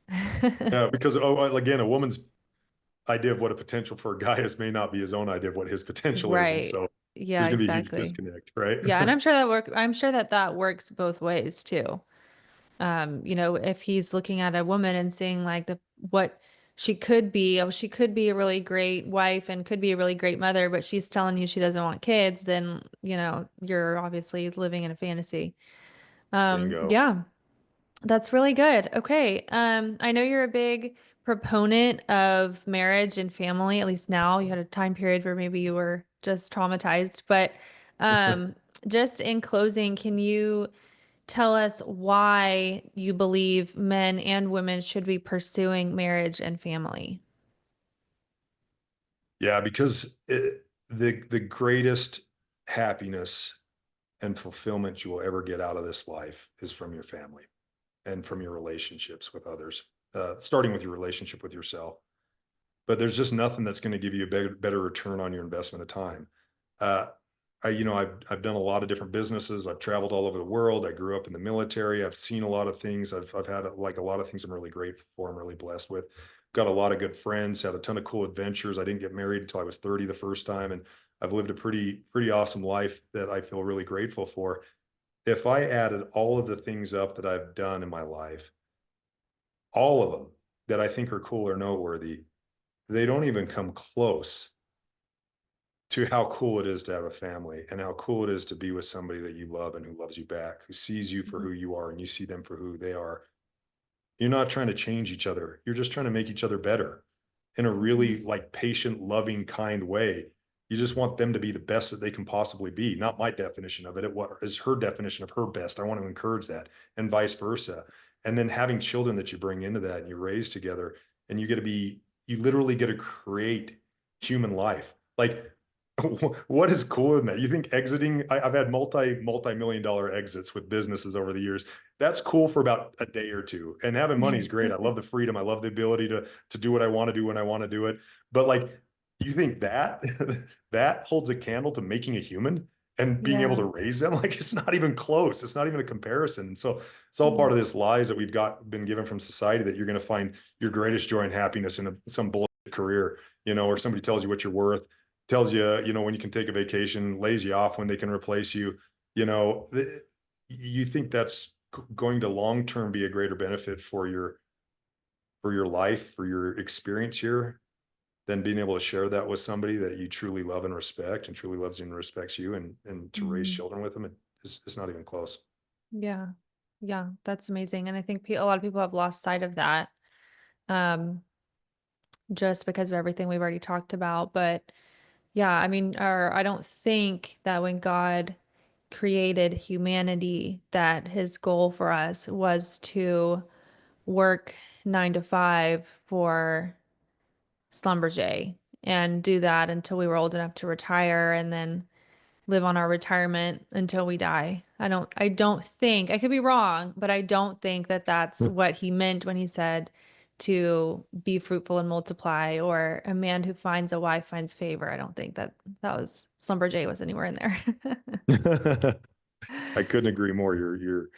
Speaker 1: Yeah, because again, a woman's idea of what a potential for a guy is may not be his own idea of what his potential is, and
Speaker 3: Right.
Speaker 1: so
Speaker 3: Yeah,
Speaker 1: there's going to be a huge
Speaker 3: exactly.
Speaker 1: disconnect, right?
Speaker 3: Yeah, and I'm sure that that works both ways too. If he's looking at a woman and seeing like what she could be, oh, she could be a really great wife and could be a really great mother, but she's telling you she doesn't want kids, then, you're obviously living in a fantasy.
Speaker 1: Bingo.
Speaker 3: Yeah, that's really good. Okay. I know you're a big proponent of marriage and family, at least now. You had a time period where maybe you were just traumatized, but um, just in closing, can you tell us why you believe men and women should be pursuing marriage and family?
Speaker 1: Yeah, because the greatest happiness and fulfillment you will ever get out of this life is from your family and from your relationships with others, starting with your relationship with yourself. But there's just nothing that's going to give you a better return on your investment of time. Uh, I've done a lot of different businesses. I've traveled all over the world. I grew up in the military. I've seen a lot of things. I've had like a lot of things I'm really grateful for. I'm really blessed with. Got a lot of good friends. Had a ton of cool adventures. I didn't get married until I was 30 the first time, and I've lived a pretty awesome life that I feel really grateful for. If I added all of the things up that I've done in my life, all of them that I think are cool or noteworthy, they don't even come close to how cool it is to have a family and how cool it is to be with somebody that you love and who loves you back, who sees you for
Speaker 3: Mhm.
Speaker 1: who you are and you see them for who they are. You're not trying to change each other. You're just trying to make each other better in a
Speaker 3: Mhm.
Speaker 1: really like patient, loving, kind way. You just want them to be the best that they can possibly be. Not my definition of it. What is her definition of her best? I want to encourage that and vice versa. And then having children that you bring into that and you raise together and you literally get to create human life. Like what is cooler than that? You think exiting? I've had multi-million dollar exits with businesses over the years. That's cool for about a day or two. And having money is great. I love the freedom. I love the ability to do what I want to do when I want to do it. But like, you think that that holds a candle to making a human and being able
Speaker 3: Yeah.
Speaker 1: to raise them? Like, it's not even close. It's not even a comparison. And so it's all
Speaker 3: Mm.
Speaker 1: part of this lies that been given from society that you're going to find your greatest joy and happiness in some bullshit career, where somebody tells you what you're worth, tells you, when you can take a vacation, lays you off when they can replace you. You know, you think that's going to long term be a greater benefit for your life, for your experience here, than being able to share that with somebody that you truly love and respect and truly loves you and respects you and to raise
Speaker 3: Mhm.
Speaker 1: children with them. It's not even close.
Speaker 3: Yeah. Yeah, that's amazing. And I think a lot of people have lost sight of that, um, just because of everything we've already talked about. But yeah, I mean, I don't think that when God created humanity, that his goal for us was to work 9 to 5 for Schlumberger and do that until we were old enough to retire and then live on our retirement until we die. I don't think, I could be wrong, but I don't think that that's what he meant when he said to be fruitful and multiply, or a man who finds a wife finds favor. I don't think that Schlumberger was anywhere in there.
Speaker 1: I couldn't agree more. You're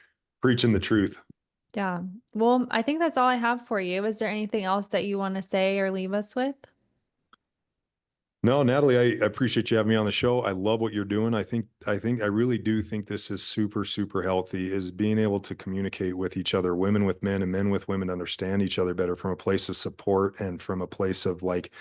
Speaker 1: Preaching the truth.
Speaker 3: Yeah. Well, I think that's all I have for you. Is there anything else that you want to say or leave us with?
Speaker 1: No, Natalie, I appreciate you having me on the show. I love what you're doing. I really do think this is super, super healthy, is being able to communicate with each other, women with men and men with women, to understand each other better from a place of support and from a place of like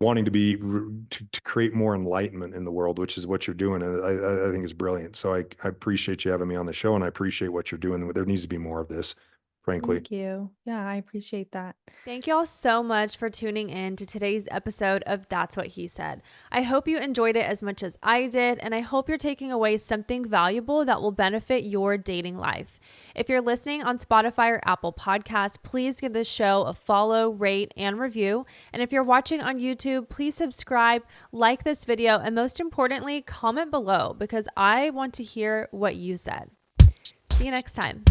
Speaker 1: wanting to be to create more enlightenment in the world, which is what you're doing. And I think is brilliant. So I appreciate you having me on the show, and I appreciate what you're doing. There needs to be more of this, frankly.
Speaker 3: Thank you. Yeah, I appreciate that.
Speaker 4: Thank you all so much for tuning in to today's episode of That's What He Said. I hope you enjoyed it as much as I did, and I hope you're taking away something valuable that will benefit your dating life. If you're listening on Spotify or Apple Podcasts, please give this show a follow, rate, and review. And if you're watching on YouTube, please subscribe, like this video, and most importantly, comment below because I want to hear what you said. See you next time.